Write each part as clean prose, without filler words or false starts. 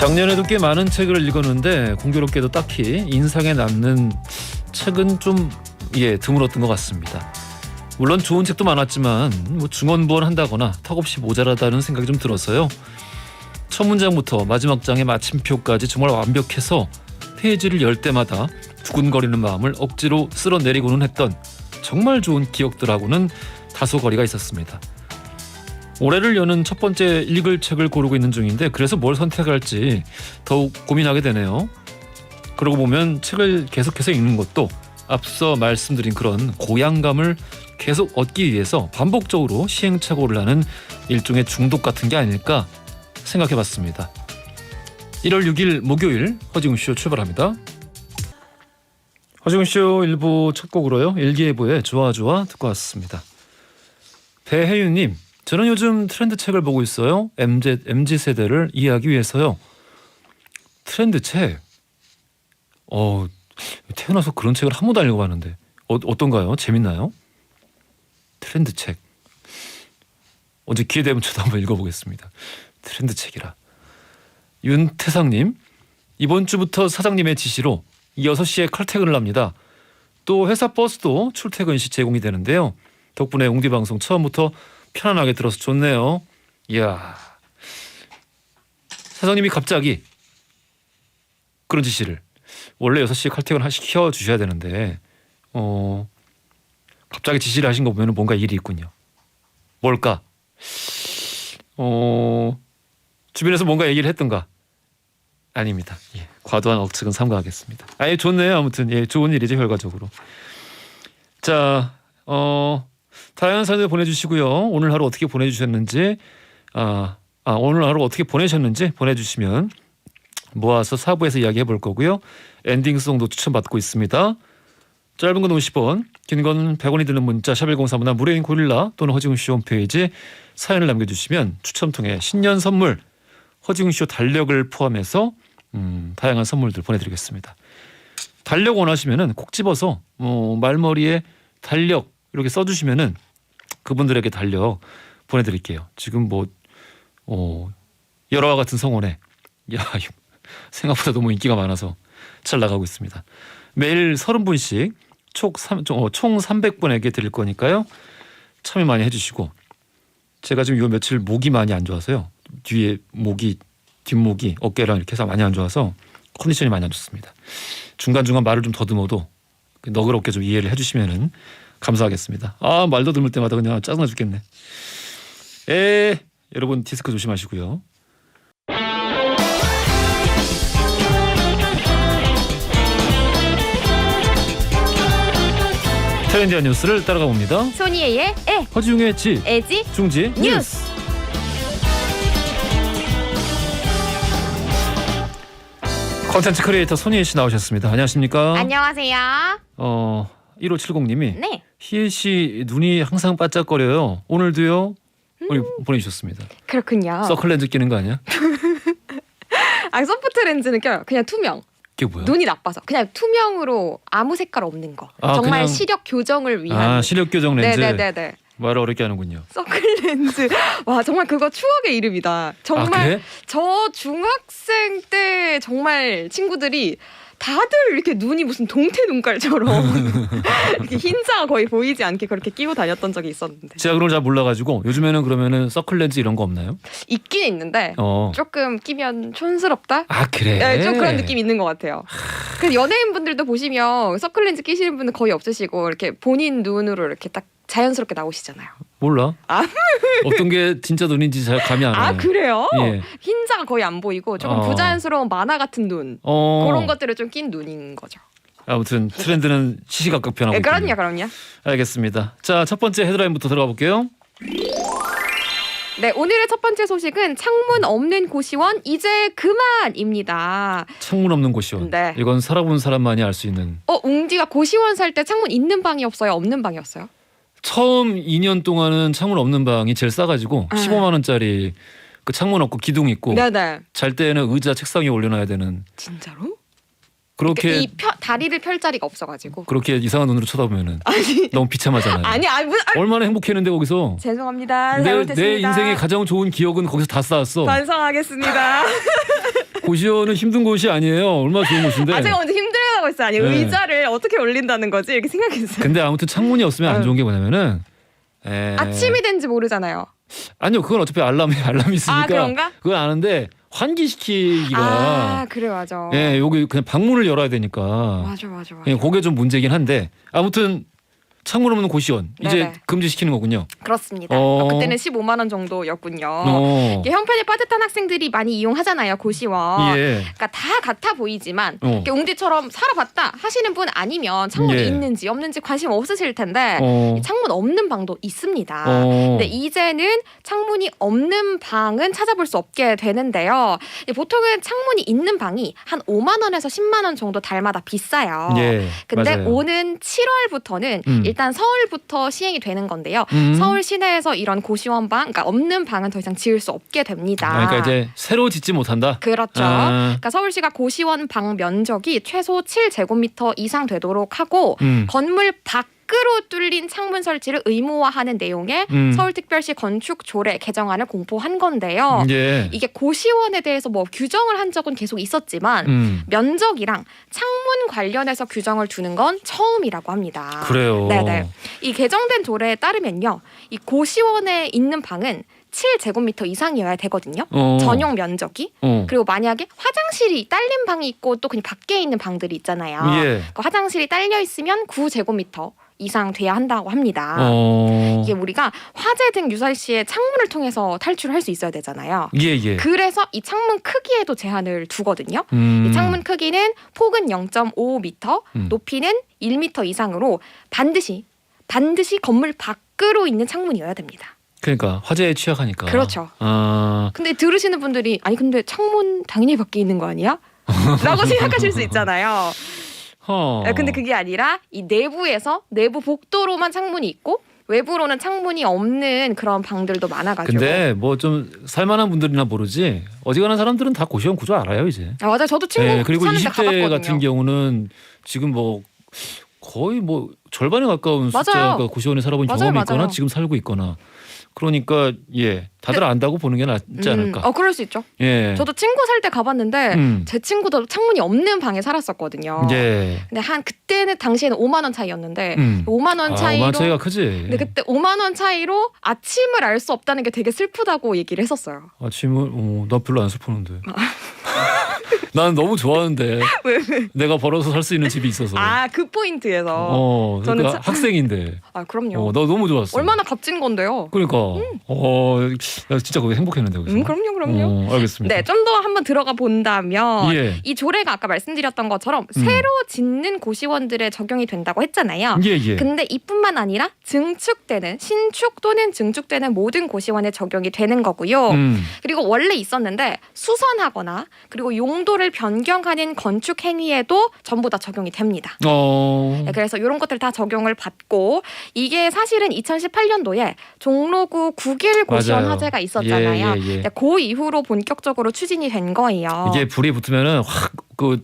작년에도 꽤 많은 책을 읽었는데 공교롭게도 딱히 인상에 남는 책은 좀 드물었던 것 같습니다. 물론 좋은 책도 많았지만 중언부언한다거나 턱없이 모자라다는 생각이 좀 들어서요. 첫 문장부터 마지막 장의 마침표까지 정말 완벽해서 페이지를 열 때마다 두근거리는 마음을 억지로 쓸어내리고는 했던 정말 좋은 기억들하고는 다소 거리가 있었습니다. 올해를 여는 첫 번째 읽을 책을 고르고 있는 중인데 그래서 뭘 선택할지 더욱 고민하게 되네요. 그러고 보면 책을 계속해서 읽는 것도 앞서 말씀드린 그런 고향감을 계속 얻기 위해서 반복적으로 시행착오를 하는 일종의 중독 같은 게 아닐까 생각해봤습니다. 1월 6일 목요일 허지웅쇼 출발합니다. 허지웅쇼 1부 첫 곡으로요. 일기예보의 좋아 좋아 듣고 왔습니다. 배혜윤님, 저는 요즘 트렌드 책을 보고 있어요. MZ 세대를 이해하기 위해서요. 트렌드 책? 태어나서 그런 책을 한 번도 안 읽어봤는데 어떤가요? 재밌나요? 트렌드 책. 언제 기회 되면 저도 한번 읽어보겠습니다. 트렌드 책이라. 윤태상님, 이번 주부터 사장님의 지시로 6시에 칼퇴근을 합니다. 또 회사 버스도 출퇴근 시 제공이 되는데요. 덕분에 웅디방송 처음부터 편안하게 들어서 좋네요. 이야, 사장님이 갑자기 그런 지시를, 원래 6시에 칼퇴근 시켜주셔야 되는데 갑자기 지시를 하신 거 보면 뭔가 일이 있군요. 뭘까? 주변에서 뭔가 얘기를 했던가? 아닙니다. 과도한 억측은 삼가하겠습니다. 좋네요. 아무튼 좋은 일이죠, 결과적으로. 자, 다양한 사연을 보내주시고요. 오늘 하루 어떻게 보내주셨는지, 오늘 하루 어떻게 보내셨는지 보내주시면 모아서 4부에서 이야기해 볼 거고요. 엔딩송도 추천받고 있습니다. 짧은 건 50원, 긴 건 100원이 드는 문자 샵1035나 무료인 고릴라 또는 허지웅쇼 홈페이지 사연을 남겨주시면 추첨 통해 신년 선물 허지웅쇼 달력을 포함해서 다양한 선물들 보내드리겠습니다. 달력 원하시면은 콕 집어서 말머리에 달력 이렇게 써주시면은 그분들에게 달력 보내드릴게요. 지금 열화와 같은 성원에 생각보다 너무 인기가 많아서 잘 나가고 있습니다. 매일 30분씩 총 300분에게 드릴 거니까요. 참여 많이 해주시고, 제가 지금 요 며칠 목이 많이 안 좋아서요. 뒷목이 어깨랑 이렇게 해서 많이 안 좋아서 컨디션이 많이 안 좋습니다. 중간중간 말을 좀 더듬어도 너그럽게 좀 이해를 해주시면은 감사하겠습니다. 말 더듬을 때마다 그냥 짜증나 죽겠네. 여러분 디스크 조심하시고요. 트렌디한 뉴스를 따라가 봅니다. 소니에의 허지웅의 지, 애지, 중지 뉴스. 컨텐츠 크리에이터 손희애 씨 나오셨습니다. 안녕하십니까? 안녕하세요. 1570님이 네. 희애 씨 눈이 항상 반짝거려요. 오늘도요? 보내주셨습니다. 그렇군요. 서클렌즈 끼는 거 아니야? 소프트 렌즈는 껴요. 그냥 투명. 그게 뭐야? 눈이 나빠서 그냥 투명으로 아무 색깔 없는 거. 정말 그냥... 시력 교정을 위한. 시력 교정 렌즈. 네네네. 말을 어렵게 하는군요. 서클 렌즈. 와, 정말 그거 추억의 이름이다. 정말 그래? 저 중학생 때 정말 친구들이 다들 이렇게 눈이 무슨 동태 눈깔처럼 이렇게 흰자가 거의 보이지 않게 그렇게 끼고 다녔던 적이 있었는데. 제가 그걸 잘 몰라가지고 요즘에는 그러면은 서클 렌즈 이런 거 없나요? 있긴 있는데 조금 끼면 촌스럽다? 그래? 네, 좀 그런 느낌이 있는 것 같아요. 그래서 연예인분들도 보시면 서클 렌즈 끼시는 분은 거의 없으시고 이렇게 본인 눈으로 이렇게 딱 자연스럽게 나오시잖아요. 몰라. 어떤 게 진짜 눈인지 잘 감이 안 와요. 그래요? 예. 흰자가 거의 안 보이고 조금 부자연스러운 만화 같은 눈, 그런 것들을 좀 낀 눈인 거죠. 아무튼 트렌드는 시시각각 변하고 있군요. 그럼요. 알겠습니다. 자, 첫 번째 헤드라인부터 들어가 볼게요. 네, 오늘의 첫 번째 소식은 창문 없는 고시원 이제 그만입니다. 창문 없는 고시원. 네. 이건 살아본 사람만이 알 수 있는. 웅디가 고시원 살 때 창문 있는 방이었어요? 없는 방이었어요? 처음 2년 동안은 창문 없는 방이 제일 싸가지고 15만 원짜리 그 창문 없고 기둥 있고 네네. 잘 때는 의자 책상 위에 올려놔야 되는. 진짜로? 그렇게 다리를 펼 자리가 없어가지고. 그렇게 이상한 눈으로 쳐다보면은 아니 너무 비참하잖아요. 아니 얼마나 행복했는데 거기서. 죄송합니다. 내 잘못했습니다. 인생의 가장 좋은 기억은 거기서 다 쌓았어. 반성하겠습니다. 고시원은 힘든 곳이 아니에요. 얼마나 좋은 곳인데. 아 제가 먼저 힘들어하고 있어요. 아니 네. 의자를 어떻게 올린다는 거지 이렇게 생각했어요. 근데 아무튼 창문이 없으면 안 좋은 게 뭐냐면은 아침이 된지 모르잖아요. 아니요, 그건 어차피 알람이 있으니까. 아 그런가? 그건 아는데 환기시키기가. 아 그래 맞아. 예, 여기 그냥 방문을 열어야 되니까. 맞아. 예, 그게 좀 문제긴 한데 아무튼 창문 없는 고시원 이제 네네. 금지시키는 거군요. 그렇습니다. 그때는 15만 원 정도였군요. 이게 형편이 빠듯한 학생들이 많이 이용하잖아요 고시원. 예. 그러니까 다 같아 보이지만 이렇게 웅디처럼 살아봤다 하시는 분 아니면 창문이 예. 있는지 없는지 관심 없으실 텐데 이 창문 없는 방도 있습니다. 근데 이제는 창문이 없는 방은 찾아볼 수 없게 되는데요. 보통은 창문이 있는 방이 한 5만 원에서 10만 원 정도 달마다 비싸요. 예. 근데 맞아요. 오는 7월부터는 일단 서울부터 시행이 되는 건데요. 서울 시내에서 이런 고시원 방, 그러니까 없는 방은 더 이상 지을 수 없게 됩니다. 그러니까 이제 새로 짓지 못한다. 그렇죠. 그러니까 서울시가 고시원 방 면적이 최소 7제곱미터 이상 되도록 하고 건물 밖으로 뚫린 창문 설치를 의무화하는 내용의 서울특별시 건축조례 개정안을 공포한 건데요. 예. 이게 고시원에 대해서 뭐 규정을 한 적은 계속 있었지만 면적이랑 창문 관련해서 규정을 두는 건 처음이라고 합니다. 그래요. 네네. 이 개정된 조례에 따르면요, 이 고시원에 있는 방은 7제곱미터 이상이어야 되거든요. 전용 면적이. 그리고 만약에 화장실이 딸린 방이 있고 또 그냥 밖에 있는 방들이 있잖아요. 예. 그 화장실이 딸려 있으면 9제곱미터 이상 돼야 한다고 합니다. 이게 우리가 화재 등 유설 시에 창문을 통해서 탈출할 수 있어야 되잖아요. 예. 그래서 이 창문 크기에도 제한을 두거든요. 이 창문 크기는 폭은 0.5m, 높이는 1m 이상으로 반드시 건물 밖으로 있는 창문이어야 됩니다. 그러니까 화재에 취약하니까. 그렇죠. 아. 근데 들으시는 분들이 아니 근데 창문 당연히 밖에 있는 거 아니야? 라고 생각하실 수 있잖아요. 근데 그게 아니라 이 내부에서 내부 복도로만 창문이 있고 외부로는 창문이 없는 그런 방들도 많아가지고. 근데 뭐 좀 살만한 분들이나 모르지 어지간한 사람들은 다 고시원 구조 알아요 이제. 아, 맞아요. 저도 친구 네, 그리고 사는데 20대 가봤거든요. 같은 경우는 지금 뭐 거의 뭐 절반에 가까운 맞아요. 숫자가 고시원에 살아본 맞아요, 경험이 있거나 맞아요. 지금 살고 있거나. 그러니까 예 다들 안다고 보는 게 낫지 않을까. 그럴 수 있죠. 예. 저도 친구 살 때 가봤는데 제 친구도 창문이 없는 방에 살았었거든요. 예. 근데 그때는 당시에는 5만 원 차이였는데 5만 원 5만 차이로 원 차이가 크지. 근데 그때 5만 원 차이로 아침을 알 수 없다는 게 되게 슬프다고 얘기를 했었어요. 아침을 나 별로 안 슬프는데. 난 너무 좋아하는데. 왜? 내가 벌어서 살 수 있는 집이 있어서. 그 포인트에서. 저는 저는 학생인데. 그럼요. 나 너무 좋았어. 얼마나 값진 건데요. 그러니까. 나 진짜 거기 행복했는데 거기서. 그럼요. 알겠습니다. 네, 좀 더 한번 들어가 본다면 예. 이 조례가 아까 말씀드렸던 것처럼 새로 짓는 고시원들에 적용이 된다고 했잖아요. 예. 근데 이뿐만 아니라 증축되는 신축 또는 증축되는 모든 고시원에 적용이 되는 거고요. 그리고 원래 있었는데 수선하거나 그리고 용도를 변경하는 건축 행위에도 전부 다 적용이 됩니다. 어. 그래서 이런 것들 다 적용을 받고 이게 사실은 2018년도에 종로구 9길 고시원 맞아요. 화재가 있었잖아요. 예. 근데 그 이후로 본격적으로 추진이 된 거예요. 이게 불이 붙으면은 확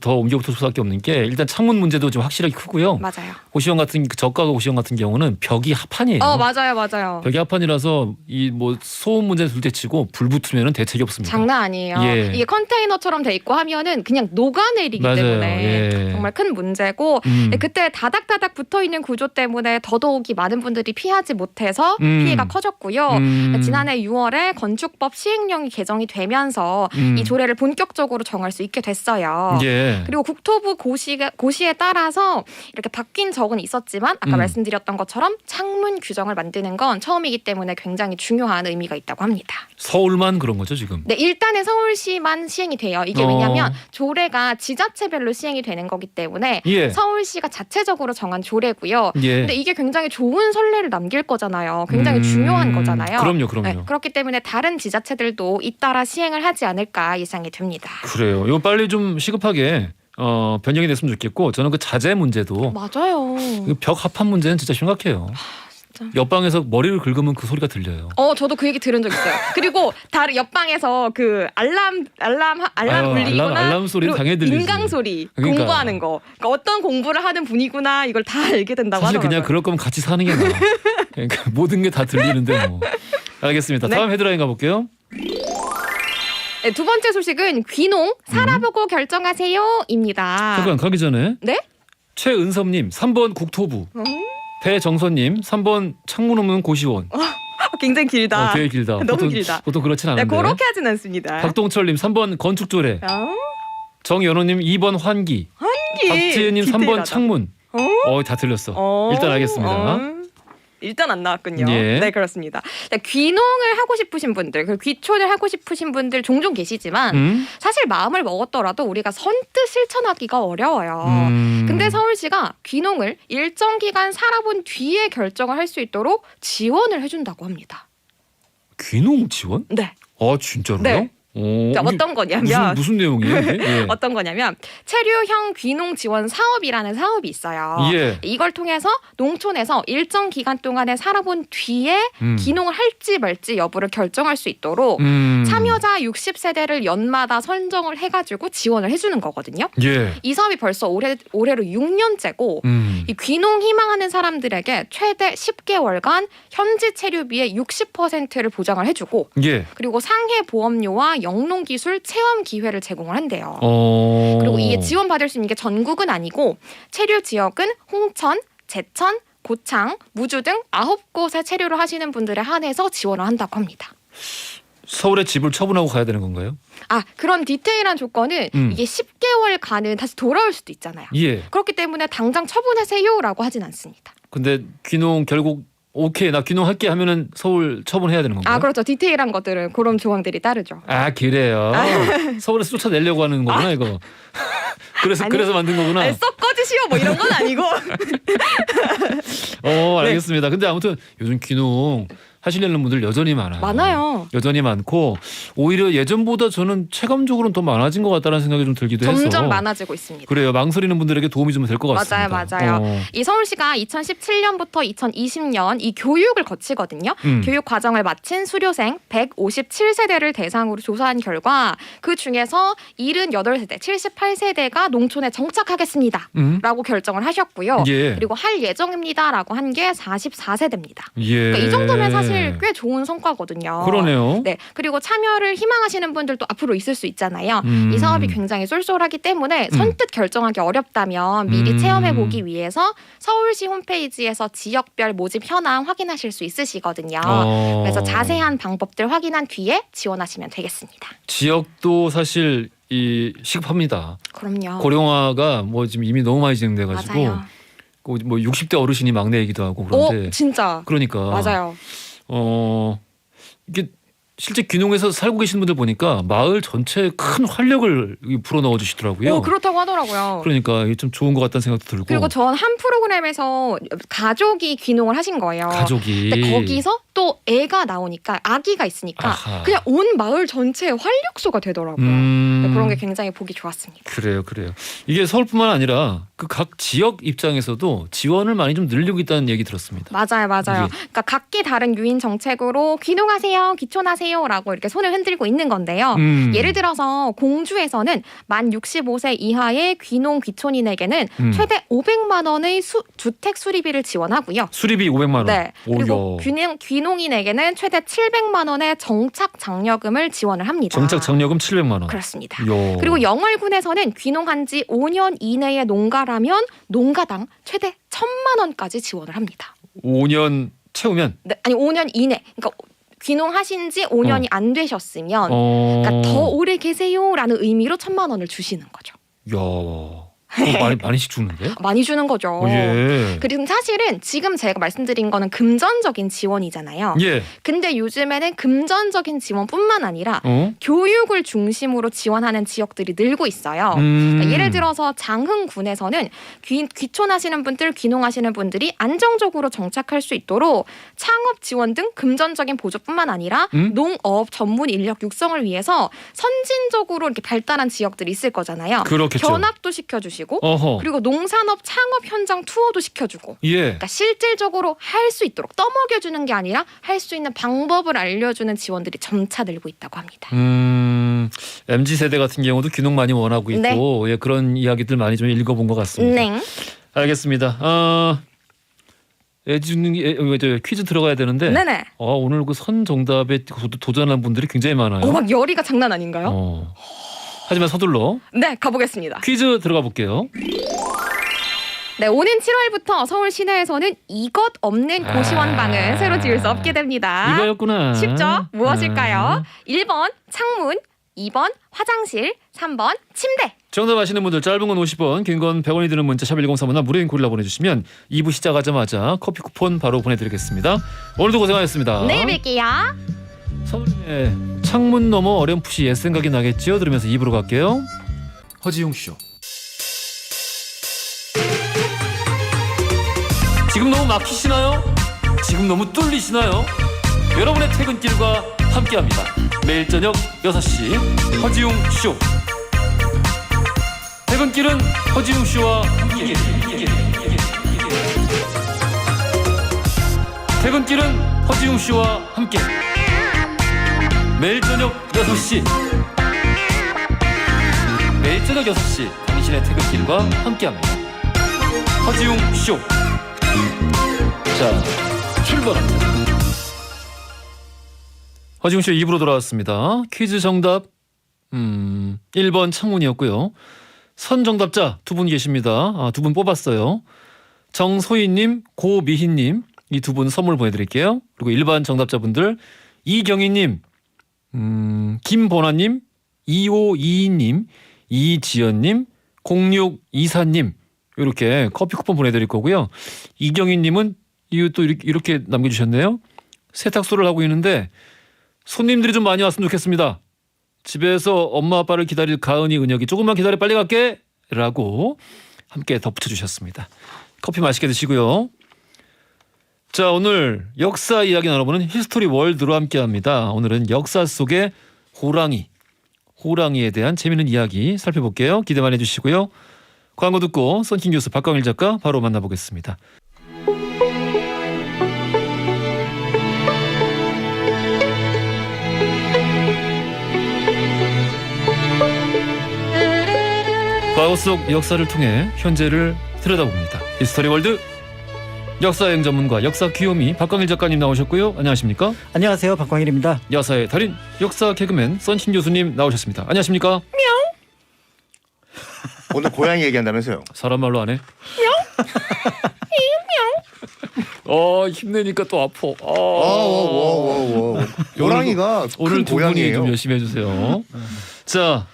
더 옮겨붙을 수밖에 없는 게 일단 창문 문제도 좀 확실하게 크고요. 맞아요. 고시원 같은 저가 고시원 같은 경우는 벽이 합판이에요. 맞아요. 벽이 합판이라서 이 뭐 소음 문제는 둘째치고 불 붙으면은 대책이 없습니다. 장난 아니에요. 예. 이게 컨테이너처럼 돼 있고 하면은 그냥 녹아내리기 맞아요. 때문에 예. 정말 큰 문제고 근데 그때 다닥다닥 붙어 있는 구조 때문에 더더욱이 많은 분들이 피하지 못해서 피해가 커졌고요. 지난해 6월에 건축법 시행령이 개정이 되면서 이 조례를 본격적으로 정할 수 있게 됐어요. 예. 그리고 국토부 고시에 따라서 이렇게 바뀐 적은 있었지만 아까 말씀드렸던 것처럼 창문 규정을 만드는 건 처음이기 때문에 굉장히 중요한 의미가 있다고 합니다. 서울만 그런 거죠 지금? 네, 일단은 서울시만 시행이 돼요. 이게 왜냐하면 조례가 지자체별로 시행이 되는 거기 때문에 예. 서울시가 자체적으로 정한 조례고요. 예. 근데 이게 굉장히 좋은 선례를 남길 거잖아요. 굉장히 중요한 거잖아요. 그럼요. 네, 그렇기 때문에 다른 지자체들도 잇따라 시행을 하지 않을까 예상이 됩니다. 그래요. 이거 빨리 좀 시급하게 변경이 됐으면 좋겠고 저는 그 자재 문제도 맞아요. 벽 합판 문제는 진짜 심각해요. 옆방에서 머리를 긁으면 그 소리가 들려요. 저도 그 얘기 들은 적 있어요. 그리고 다른 옆방에서 그 알람 울리거나 알람 소리는 당연히 들리지. 인강 소리 그러니까. 공부하는 거. 그러니까 어떤 공부를 하는 분이구나 이걸 다 알게 된다고 사실 하더라고요. 그냥 그럴 거면 같이 사는 게 나아. 그러니까 모든 게 다 들리는데 뭐. 알겠습니다. 네. 다음 헤드라인 가볼게요. 네, 두 번째 소식은 귀농 살아보고 결정하세요입니다. 잠깐 가기 전에 네? 최은섭님 3번 국토부, 배정선님 3번 창문 없는 고시원. 굉장히 길다. 되게 길다. 너무 길다. 보통 그렇진 네, 않은데. 그렇게 하진 않습니다. 박동철님 3번 건축조례, 정연호님 2번 환기, 박지은님 3번 디테일하다. 창문. 다 틀렸어. 일단 알겠습니다. 일단 안 나왔군요. 예. 네, 그렇습니다. 네, 귀농을 하고 싶으신 분들, 그 귀촌을 하고 싶으신 분들 종종 계시지만 사실 마음을 먹었더라도 우리가 선뜻 실천하기가 어려워요. 근데 서울시가 귀농을 일정 기간 살아본 뒤에 결정을 할 수 있도록 지원을 해준다고 합니다. 귀농 지원? 네. 진짜로요? 네. 자, 이게 어떤 거냐면 무슨 내용이에요? 이게? 예. 어떤 거냐면 체류형 귀농 지원 사업이라는 사업이 있어요. 예. 이걸 통해서 농촌에서 일정 기간 동안에 살아본 뒤에 귀농을 할지 말지 여부를 결정할 수 있도록 참여자 60세대를 연마다 선정을 해가지고 지원을 해주는 거거든요. 예. 이 사업이 벌써 올해로 6년째고 이 귀농 희망하는 사람들에게 최대 10개월간 현지 체류비의 60%를 보장을 해주고 예. 그리고 상해 보험료와 영농기술 체험 기회를 제공을 한대요. 어. 그리고 이게 지원받을 수 있는 게 전국은 아니고 체류 지역은 홍천, 제천, 고창, 무주 등 9곳에 체류를 하시는 분들에 한해서 지원을 한다고 합니다. 서울에 집을 처분하고 가야 되는 건가요? 그런 디테일한 조건은 이게 10개월간은 다시 돌아올 수도 있잖아요. 예. 그렇기 때문에 당장 처분하세요라고 하진 않습니다. 근데 귀농 결국 오케이 나 귀농할게 하면은 서울 처분해야 되는 건가요? 그렇죠. 디테일한 것들은 그런 조항들이 따르죠. 그래요. 서울에서 쫓아내려고 하는 거구나 이거. 그래서 만든 거구나. 썩 꺼지시오 뭐 이런 건 아니고. 알겠습니다. 근데 아무튼 요즘 귀농 하시려는 분들 여전히 많아요. 많아요. 여전히 많고 오히려 예전보다 저는 체감적으로는 더 많아진 것 같다는 생각이 좀 들기도 해서. 점점 많아지고 있습니다. 그래요. 망설이는 분들에게 도움이 좀 될 것 같습니다. 맞아요. 이 서울시가 2017년부터 2020년 이 교육을 거치거든요. 교육 과정을 마친 수료생 157세대를 대상으로 조사한 결과 그 중에서 78세대, 78세대가 농촌에 정착하겠습니다. 라고 결정을 하셨고요. 예. 그리고 할 예정입니다라고 한 게 44세대입니다. 예. 그러니까 이 정도면 사실 꽤 좋은 성과거든요. 그러네요. 네, 그리고 참여를 희망하시는 분들도 앞으로 있을 수 있잖아요. 이 사업이 굉장히 쏠쏠하기 때문에 선뜻 결정하기 어렵다면 미리 체험해보기 위해서 서울시 홈페이지에서 지역별 모집 현황 확인하실 수 있으시거든요. 그래서 자세한 방법들 확인한 뒤에 지원하시면 되겠습니다. 지역도 사실 시급합니다. 그럼요. 고령화가 뭐 지금 이미 너무 많이 진행돼가지고 맞아요. 뭐 60대 어르신이 막내이기도 하고 그런데 진짜. 그러니까 맞아요. 이게 실제 귀농에서 살고 계신 분들 보니까 마을 전체에 큰 활력을 불어넣어 주시더라고요. 그렇다고 하더라고요. 그러니까 이게 좀 좋은 것 같다는 생각도 들고. 그리고 전 한 프로그램에서 가족이 귀농을 하신 거예요. 가족이. 근데 거기서 또 애가 나오니까 아기가 있으니까 그냥 온 마을 전체의 활력소가 되더라고요. 그런 게 굉장히 보기 좋았습니다. 그래요. 이게 서울뿐만 아니라 그 각 지역 입장에서도 지원을 많이 좀 늘리고 있다는 얘기 들었습니다. 맞아요. 그러니까 각기 다른 유인 정책으로 귀농하세요, 귀촌하세요라고 이렇게 손을 흔들고 있는 건데요. 예를 들어서 공주에서는 만 65세 이하의 귀농 귀촌인에게는 최대 500만 원의 주택 수리비를 지원하고요. 수리비 500만 원. 네. 그리고 귀농인에게는 최대 700만 원의 정착 장려금을 지원을 합니다. 정착 장려금 700만 원. 그렇습니다. 그리고 영월군에서는 귀농한 지 5년 이내의 농가라면 농가당 최대 1,000만 원까지 지원을 합니다. 5년 채우면? 네, 아니 5년 이내. 그러니까 귀농하신 지 5년이 안 되셨으면 그러니까 더 오래 계세요라는 의미로 1,000만 원을 주시는 거죠. 이야. 많이씩 주는데? 많이 주는 거죠. 예. 그리고 사실은 지금 제가 말씀드린 거는 금전적인 지원이잖아요. 예. 근데 요즘에는 금전적인 지원뿐만 아니라 교육을 중심으로 지원하는 지역들이 늘고 있어요. 그러니까 예를 들어서 장흥군에서는 귀촌하시는 분들, 귀농하시는 분들이 안정적으로 정착할 수 있도록 창업 지원 등 금전적인 보조뿐만 아니라 농업 전문 인력 육성을 위해서 선진적으로 이렇게 발달한 지역들이 있을 거잖아요. 그렇겠죠. 견학도 시켜주시고 알려주고 어허. 그리고 농산업 창업 현장 투어도 시켜주고 예. 그러니까 실질적으로 할 수 있도록 떠먹여주는 게 아니라 할 수 있는 방법을 알려주는 지원들이 점차 늘고 있다고 합니다. MZ 세대 같은 경우도 귀농 많이 원하고 있고 예, 그런 이야기들 많이 좀 읽어본 것 같습니다. 네. 알겠습니다. 퀴즈 들어가야 되는데 네네. 오늘 그 선 정답에 도전한 분들이 굉장히 많아요. 막 열의가 장난 아닌가요? 하지만 서둘러 네, 가보겠습니다. 퀴즈 들어가 볼게요. 네, 오는 7월부터 서울 시내에서는 이것 없는 고시원방을 새로 지을 수 없게 됩니다. 이거였구나. 쉽죠? 무엇일까요? 1번 창문, 2번 화장실, 3번 침대. 정답 아시는 분들 짧은 건 50원, 긴 건 100원이 드는 문자 샵 1035나 무료인 고릴라 보내주시면 2부 시작하자마자 커피 쿠폰 바로 보내드리겠습니다. 오늘도 고생하셨습니다. 내일 뵐게요. 서울의 창문 너머 어렴풋이 옛 생각이 나겠죠? 들으면서 2부로 갈게요. 허지용 쇼. 지금 너무 막히시나요? 지금 너무 뚫리시나요? 여러분의 퇴근길과 함께합니다. 매일 저녁 6시 허지용 쇼. 퇴근길은 허지용 쇼와 함께. 퇴근길은 허지용 쇼와 함께. 매일 저녁 6시. 매일 저녁 6시 당신의 퇴근길과 함께합니다. 허지용 쇼. 자, 출발합니다. 허지용 쇼 2부로 돌아왔습니다. 퀴즈 정답 1번 창문이었고요. 선 정답자 2분 계십니다. 2분 뽑았어요. 정소희님, 고미희님 이 2분 선물 보내드릴게요. 그리고 일반 정답자분들 이경희님, 김보나님, 2522님, 이지연님, 0624님 이렇게 커피 쿠폰 보내드릴 거고요. 이경희님은 또 이렇게 남겨주셨네요. 세탁소를 하고 있는데 손님들이 좀 많이 왔으면 좋겠습니다. 집에서 엄마 아빠를 기다릴 가은이 은혁이 조금만 기다려 빨리 갈게 라고 함께 덧붙여주셨습니다. 커피 맛있게 드시고요. 자, 오늘 역사 이야기 나눠보는 히스토리 월드로 함께합니다. 오늘은 역사 속의 호랑이에 대한 재미있는 이야기 살펴볼게요. 기대 많이 해주시고요. 광고 듣고 썬킹 뉴스 박광일 작가 바로 만나보겠습니다. 과거 속 역사를 통해 현재를 들여다봅니다. 히스토리 월드 역사여행 전문가 역사 귀요미 박광일 작가님 나오셨고요. 안녕하십니까? 안녕하세요. 박광일입니다. 여사의 달인 역사 개그맨 썬신 교수님 나오셨습니다. 안녕하십니까? 오늘 고양이 얘기한다면서요? 사람 말로 안 해? 힘내니까 또 아파. 호랑이가 오늘 큰 두 분이 고양이에요. 좀 열심히 해주세요. 자,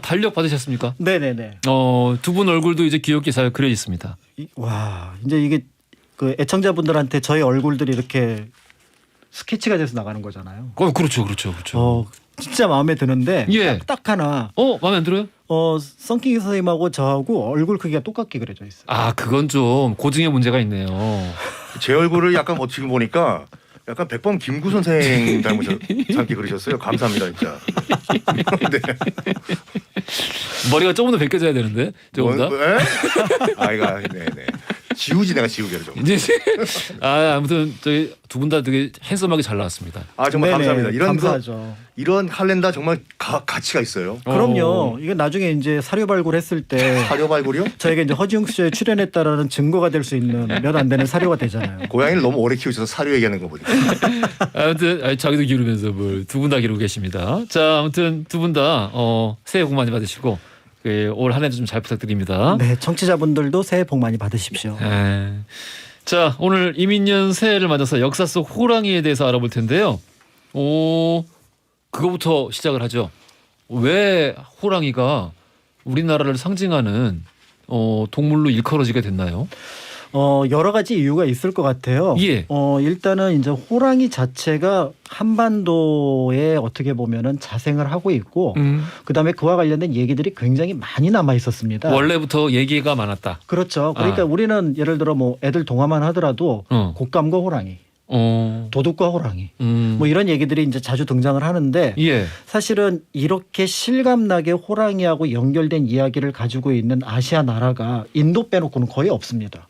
달력 받으셨습니까? 네네네. 두 분 얼굴도 이제 귀엽게 잘 그려 있습니다. 와, 이제 이게 그 애청자분들한테 저희 얼굴들이 이렇게 스케치가 돼서 나가는 거잖아요. 그렇죠. 진짜 마음에 드는데 예. 딱 하나. 마음에 안 들어요? 썬킹 선생님하고 저하고 얼굴 크기가 똑같게 그려져 있어요. 그건 좀 고증의 문제가 있네요. 제 얼굴을 약간 지금 보니까 약간 백범 김구 선생 닮게 그리셨어요. 감사합니다 진짜. 네. 머리가 조금 더 벗겨져야 되는데 조금 더. 아이가 네네. 지우지 내가 지우개를 좀. 아무튼 저희 두 분 다 되게 핸섬하게 잘 나왔습니다. 정말 네네, 감사합니다. 감사하죠. 이런 칼렌더 정말 가치가 있어요. 그럼요. 이게 나중에 이제 사료 발굴했을 때 사료 발굴이요? 저희가 이제 허지웅 씨에 출연했다라는 증거가 될 수 있는 몇 안 되는 사료가 되잖아요. 고양이를 너무 오래 키우셔서 사료 얘기하는 거 보니까. 아무튼 자기도 기르면서 뭘 두 분 다 기르고 계십니다. 자, 아무튼 두 분 다 새해 복 많이 받으시고 올 한 해도 좀 잘 부탁드립니다. 네, 청취자분들도 새해 복 많이 받으십시오. 자, 오늘 이민년 새해를 맞아서 역사 속 호랑이에 대해서 알아볼 텐데요. 그거부터 시작을 하죠. 왜 호랑이가 우리나라를 상징하는 동물로 일컬어지게 됐나요? 여러 가지 이유가 있을 것 같아요. 예. 일단은 이제 호랑이 자체가 한반도에 어떻게 보면은 자생을 하고 있고, 그다음에 그와 관련된 얘기들이 굉장히 많이 남아 있었습니다. 원래부터 얘기가 많았다. 그렇죠. 그러니까 우리는 예를 들어 뭐 애들 동화만 하더라도 곶감과 호랑이, 도둑과 호랑이 뭐 이런 얘기들이 이제 자주 등장을 하는데 예. 사실은 이렇게 실감나게 호랑이하고 연결된 이야기를 가지고 있는 아시아 나라가 인도 빼놓고는 거의 없습니다.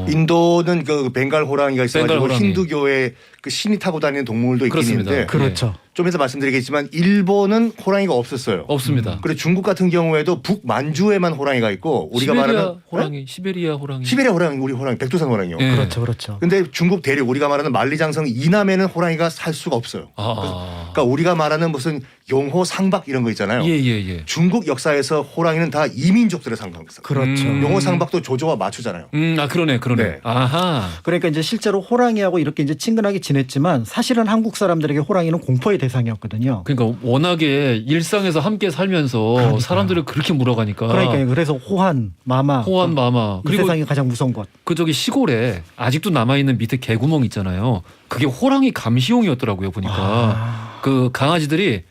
인도는 그 벵갈 호랑이가 있어가지고 벵갈 호랑이. 힌두교의 그 신이 타고 다니는 동물도 있긴 그렇습니다. 있는데 그렇죠. 좀 이따 말씀드리겠지만 일본은 호랑이가 없었어요. 없습니다. 그리고 중국 같은 경우에도 북만주에만 호랑이가 있고 우리가 시베리아 말하는 호랑이, 시베리아 호랑이. 시베리아 호랑이 우리 호랑이 백두산 호랑이요. 예. 그렇죠, 그렇죠. 근데 중국 대륙 우리가 말하는 만리장성 이남에는 호랑이가 살 수가 없어요. 그러니까 우리가 말하는 무슨 용호 상박 이런 거 있잖아요. 예예예. 중국 역사에서 호랑이는 다 이민족들의 상징이었어요. 그렇죠. 용호 상박도 조조와 마추잖아요. 아 그러네. 네. 아하. 그러니까 이제 실제로 호랑이하고 이렇게 이제 친근하게 지냈지만 사실은 한국 사람들에게 호랑이는 공포의 대상이었거든요. 그러니까 워낙에 일상에서 함께 살면서 그러니까요. 사람들을 그렇게 물어가니까. 그러니까 그래서 호환, 마마, 호환 마마. 이 그리고 세상이 가장 무서운 것. 그 저기 시골에 아직도 남아 있는 밑에 개구멍 있잖아요. 그게 호랑이 감시용이었더라고요. 보니까 그 강아지들이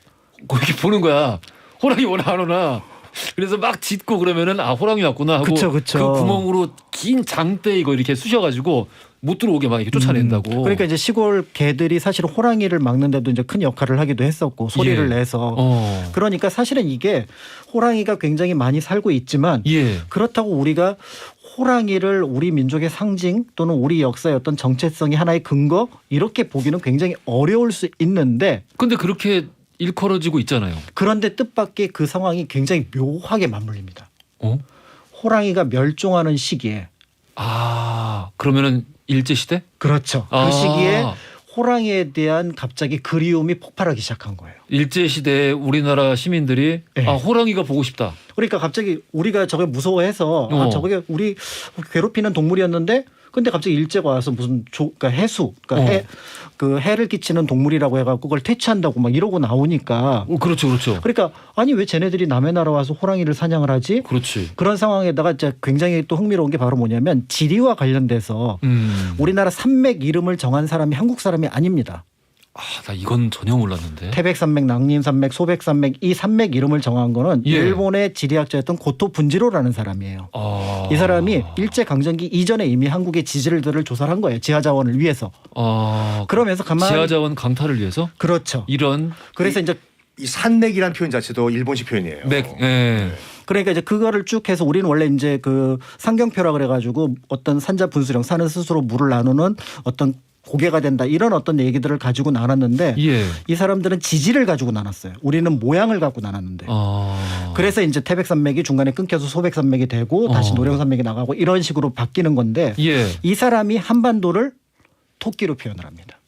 거기 보는 거야. 호랑이 오나 안 오나. 그래서 막 짖고 그러면은 아 호랑이 왔구나 하고 그쵸, 그쵸. 그 구멍으로 긴 장대 이거 이렇게 쑤셔가지고 못 들어오게 막 이렇게 쫓아낸다고. 그러니까 이제 시골 개들이 사실 호랑이를 막는데도 이제 큰 역할을 하기도 했었고 소리를 예. 내서 어. 그러니까 사실은 이게 호랑이가 굉장히 많이 살고 있지만 예. 그렇다고 우리가 호랑이를 우리 민족의 상징 또는 우리 역사의 어떤 정체성이 하나의 근거 이렇게 보기는 굉장히 어려울 수 있는데 근데 그렇게 일컬어지고 있잖아요. 그런데 뜻밖의 그 상황이 굉장히 묘하게 맞물립니다. 어? 호랑이가 멸종하는 시기에 아 그러면은 일제 시대? 그렇죠. 아. 그 시기에 호랑이에 대한 갑자기 그리움이 폭발하기 시작한 거예요. 일제 시대에 우리나라 시민들이 네. 아 호랑이가 보고 싶다. 그러니까 갑자기 우리가 저게 무서워해서 아, 어. 저게 우리 괴롭히는 동물이었는데 근데 갑자기 일제가 와서 무슨 그러니까 해수 그러니까 그 해를 끼치는 동물이라고 해갖고 그걸 퇴치한다고 막 이러고 나오니까 그렇죠, 그렇죠. 그러니까 아니 왜 쟤네들이 남의 나라 와서 호랑이를 사냥을 하지? 그렇지. 그런 상황에다가 이제 굉장히 또 흥미로운 게 바로 뭐냐면 지리와 관련돼서 우리나라 산맥 이름을 정한 사람이 한국 사람이 아닙니다. 아, 나 이건 전혀 몰랐는데. 태백산맥, 낭림산맥, 소백산맥 이 산맥 이름을 정한 거는 예. 일본의 지리학자였던 고토 분지로라는 사람이에요. 아. 이 사람이 일제 강점기 이전에 이미 한국의 지질들을 조사를 한 거예요. 지하 자원을 위해서. 아. 그러면서 가만히 지하 자원 강탈을 위해서 그렇죠. 이런 그래서 이제 이 산맥이라는 표현 자체도 일본식 표현이에요. 예. 그러니까 이제 그거를 쭉 해서 우리는 원래 이제 그 상경표라 그래가지고 어떤 산자 분수령 산은 스스로 물을 나누는 어떤 고개가 된다 이런 어떤 얘기들을 가지고 나눴는데 예. 이 사람들은 지질을 가지고 나눴어요. 우리는 모양을 갖고 나눴는데. 아. 그래서 이제 태백산맥이 중간에 끊겨서 소백산맥이 되고 다시 노령산맥이 나가고 이런 식으로 바뀌는 건데 예. 이 사람이 한반도를 토끼로 표현을 합니다.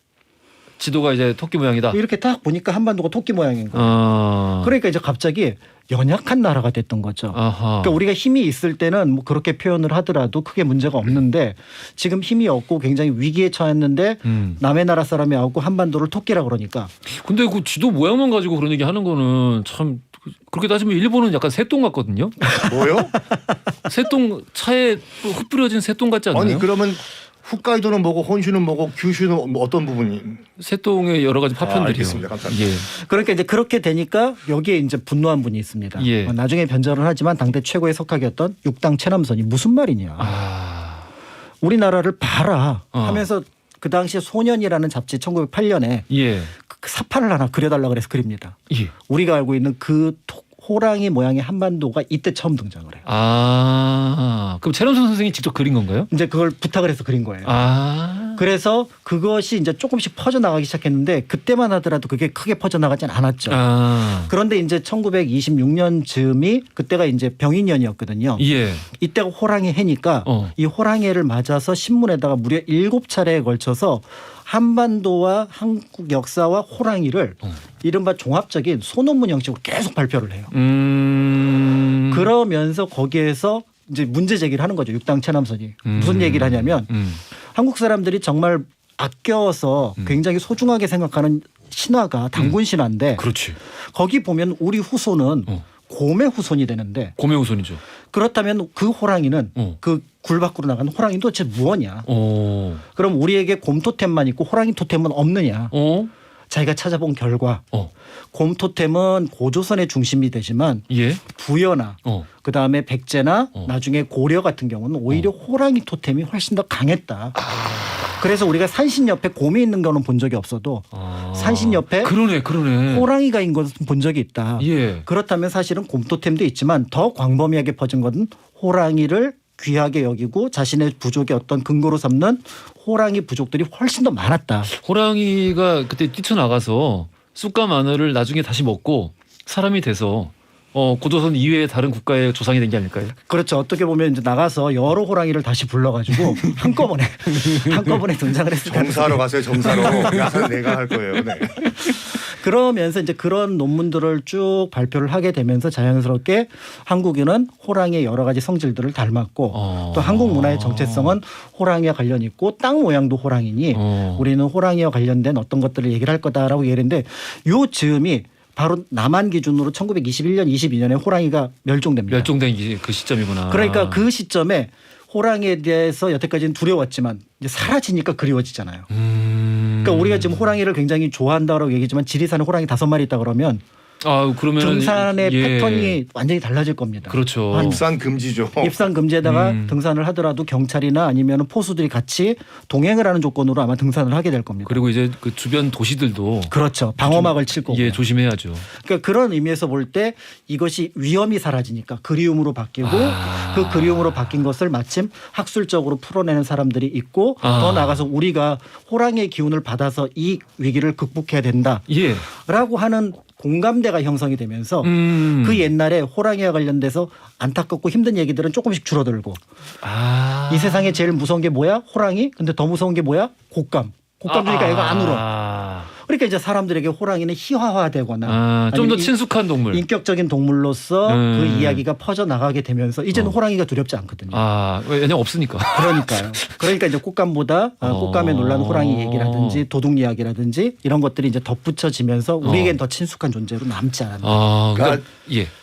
지도가 이제 토끼 모양이다. 이렇게 딱 보니까 한반도가 토끼 모양인 거예요. 아. 그러니까 이제 갑자기 연약한 나라가 됐던 거죠. 아하. 그러니까 우리가 힘이 있을 때는 뭐 그렇게 표현을 하더라도 크게 문제가 없는데 지금 힘이 없고 굉장히 위기에 처했는데 남의 나라 사람이 와갖고 한반도를 토끼라 그러니까 근데 그 지도 모양만 가지고 그런 얘기 하는 거는 참 그렇게 따지면 일본은 약간 새똥 같거든요. 뭐요? 새똥 차에 흩뿌려진 새똥 같지 않나요? 아니 그러면 홋카이도는 뭐고 혼슈는 뭐고 규슈는 뭐 어떤 부분이? 새똥의 여러 가지 파편들이요. 알겠습니다. 감사합니다. 예. 그러니까 이제 그렇게 되니까 여기에 이제 분노한 분이 있습니다. 예. 나중에 변절을 하지만 당대 최고의 석학이었던 육당 최남선이 무슨 말이냐. 아. 우리나라를 봐라 어. 하면서 그 당시에 소년이라는 잡지 1908년에 예. 그 사파를 하나 그려달라 그래서 그립니다. 예. 우리가 알고 있는 그 호랑이 모양의 한반도가 이때 처음 등장을 해요. 아. 그럼 최남선 선생이 직접 그린 건가요? 이제 그걸 부탁을 해서 그린 거예요. 아. 그래서 그것이 이제 조금씩 퍼져나가기 시작했는데 그때만 하더라도 그게 크게 퍼져나가진 않았죠. 아. 그런데 이제 1926년 즈음이 그때가 이제 병인년이었거든요. 예. 이때가 호랑이 해니까 이 호랑이를 맞아서 신문에다가 무려 7차례에 걸쳐서 한반도와 한국 역사와 호랑이를 이른바 종합적인 소논문 형식으로 계속 발표를 해요. 그러면서 거기에서 이제 문제 제기를 하는 거죠. 육당 최남선이. 무슨 얘기를 하냐면 한국 사람들이 정말 아껴서 굉장히 소중하게 생각하는 신화가 단군 신화인데 그렇지. 거기 보면 우리 후손은 곰의 후손이 되는데 곰의 후손이죠. 그렇다면 그 호랑이는 그 굴 밖으로 나간 호랑이는 도대체 무엇이냐. 그럼 우리에게 곰 토템만 있고 호랑이 토템은 없느냐. 자기가 찾아본 결과 곰 토템은 고조선의 중심이 되지만 예. 부여나 그다음에 백제나 나중에 고려 같은 경우는 오히려 호랑이 토템이 훨씬 더 강했다. 그래서 우리가 산신 옆에 곰이 있는 거는 본 적이 없어도 산신 옆에 그러네. 호랑이가 있는 것은 본 적이 있다. 예. 그렇다면 사실은 곰토템도 있지만 더 광범위하게 퍼진 것은 호랑이를 귀하게 여기고 자신의 부족의 어떤 근거로 삼는 호랑이 부족들이 훨씬 더 많았다. 호랑이가 그때 뛰쳐나가서 쑥과 마늘을 나중에 다시 먹고 사람이 돼서 고조선 이외의 다른 국가의 조상이 된 게 아닐까요? 그렇죠. 어떻게 보면 이제 나가서 여러 호랑이를 다시 불러가지고 한꺼번에 등장을 했을 정사로 가세요. 정사로. 야사는 내가 할 거예요. 네. 그러면서 이제 그런 논문들을 쭉 발표를 하게 되면서 자연스럽게 한국인은 호랑이의 여러 가지 성질들을 닮았고 또 한국 문화의 정체성은 호랑이와 관련이 있고 땅 모양도 호랑이니 우리는 호랑이와 관련된 어떤 것들을 얘기를 할 거다라고 얘기했는데 요 즈음이 바로 남한 기준으로 1921년, 22년에 호랑이가 멸종됩니다. 멸종된 그 시점이구나. 그러니까 그 시점에 호랑이에 대해서 여태까지는 두려웠지만 이제 사라지니까 그리워지잖아요. 그러니까 우리가 지금 호랑이를 굉장히 좋아한다고 얘기지만 지리산에 호랑이 5마리 있다 그러면 그러면 등산의 패턴이 완전히 달라질 겁니다. 그렇죠. 입산 금지죠. 입산 금지에다가 등산을 하더라도 경찰이나 아니면 포수들이 같이 동행을 하는 조건으로 아마 등산을 하게 될 겁니다. 그리고 이제 그 주변 도시들도 그렇죠. 방어막을 칠 거고. 예, 조심해야죠. 그러니까 그런 의미에서 볼 때 이것이 위험이 사라지니까 그리움으로 바뀌고 그 그리움으로 바뀐 것을 마침 학술적으로 풀어내는 사람들이 있고 더 나아가서 우리가 호랑이의 기운을 받아서 이 위기를 극복해야 된다라고 하는 공감대가 형성이 되면서 그 옛날에 호랑이와 관련돼서 안타깝고 힘든 얘기들은 조금씩 줄어들고 이 세상에 제일 무서운 게 뭐야? 호랑이. 근데 더 무서운 게 뭐야? 곶감. 곶감 주니까 애가 안 울어. 그러니까 이제 사람들에게 호랑이는 희화화되거나 좀 더 친숙한 동물, 인격적인 동물로서 그 이야기가 퍼져 나가게 되면서 이제는 호랑이가 두렵지 않거든요. 왜냐면 없으니까. 그러니까요. 그러니까 이제 꽃감보다 꽃감에 놀란 호랑이 얘기라든지 도둑 이야기라든지 이런 것들이 이제 덧붙여지면서 우리에겐 더 친숙한 존재로 남지 않았나. 그러니까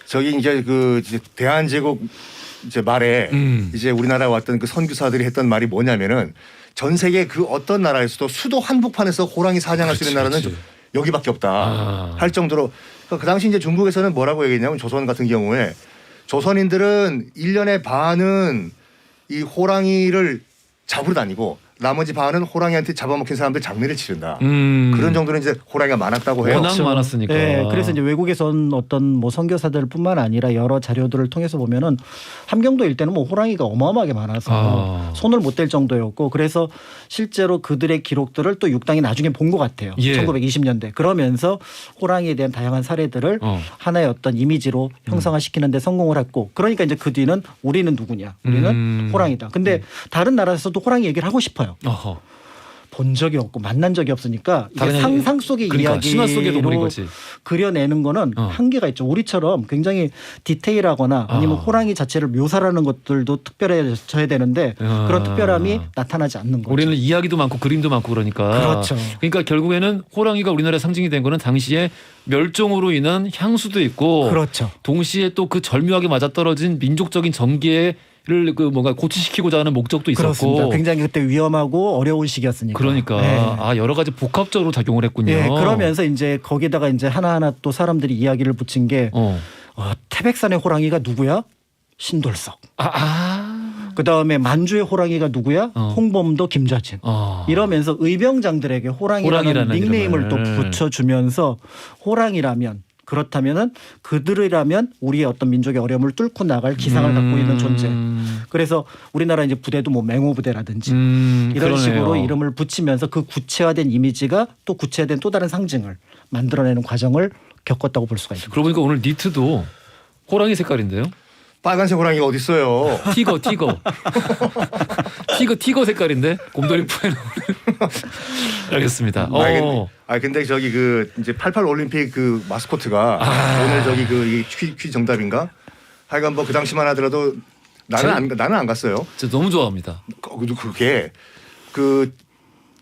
저기 이제 그 대한제국 이제 말에 이제 우리나라에 왔던 그 선교사들이 했던 말이 뭐냐면은. 전 세계 그 어떤 나라에서도 수도 한복판에서 호랑이 사냥할 수 있는 나라는 여기밖에 없다 할 정도로 그 당시 이제 중국에서는 뭐라고 얘기했냐면 조선 같은 경우에 조선인들은 1년의 반은 이 호랑이를 잡으러 다니고 나머지 반은 호랑이한테 잡아먹힌 사람들 장례를 치른다. 그런 정도는 이제 호랑이가 많았다고 해요. 워낙 많았으니까. 네, 그래서 이제 외국에선 어떤 뭐 선교사들뿐만 아니라 여러 자료들을 통해서 보면은 함경도 일대는 뭐 호랑이가 어마어마하게 많아서 손을 못 댈 정도였고 그래서 실제로 그들의 기록들을 또 육당이 나중에 본 것 같아요. 1920년대 그러면서 호랑이에 대한 다양한 사례들을 하나의 어떤 이미지로 형상화시키는 데 성공을 했고 그러니까 이제 그 뒤는 우리는 누구냐? 우리는 호랑이다. 근데 다른 나라에서도 호랑이 얘기를 하고 싶어요. 본 적이 없고 만난 적이 없으니까 이게 상상 속의 이야기로 그려내는 거는 한계가 있죠. 우리처럼 굉장히 디테일하거나 아니면 호랑이 자체를 묘사하는 것들도 특별해져야 되는데 그런 특별함이 나타나지 않는 거죠. 우리는 이야기도 많고 그림도 많고 그러니까. 그렇죠. 그러니까 결국에는 호랑이가 우리나라의 상징이 된 거는 당시에 멸종으로 인한 향수도 있고 그렇죠. 동시에 또 그 절묘하게 맞아떨어진 민족적인 전개를 그 뭔가 고치시키고자 하는 목적도 있었고. 그렇습니다. 굉장히 그때 위험하고 어려운 시기였으니까. 그러니까 여러 가지 복합적으로 작용을 했군요. 네, 그러면서 이제 거기다가 이제 하나하나 또 사람들이 이야기를 붙인 게 태백산의 호랑이가 누구야? 신돌석. 그다음에 만주의 호랑이가 누구야? 홍범도 김좌진. 이러면서 의병장들에게 호랑이라는 닉네임을 또 붙여주면서 호랑이라면 그렇다면은 그들이라면 우리의 어떤 민족의 어려움을 뚫고 나갈 기상을 갖고 있는 존재. 그래서 우리나라 이제 부대도 뭐 맹호부대라든지 이런 그러네요. 식으로 이름을 붙이면서 그 구체화된 이미지가 또 구체화된 또 다른 상징을 만들어내는 과정을 겪었다고 볼 수가 있습니다. 그러고 보니까 오늘 니트도 호랑이 색깔인데요. 빨간색 호랑이가 어디 있어요? 티거 색깔인데 곰돌이 푸에 알겠습니다. 근데 저기 그 이제 88 올림픽 그 마스코트가 오늘 저기 그 퀴 정답인가? 하여간 뭐 그 당시만 하더라도 나는 안 갔어요. 저 너무 좋아합니다. 그게 그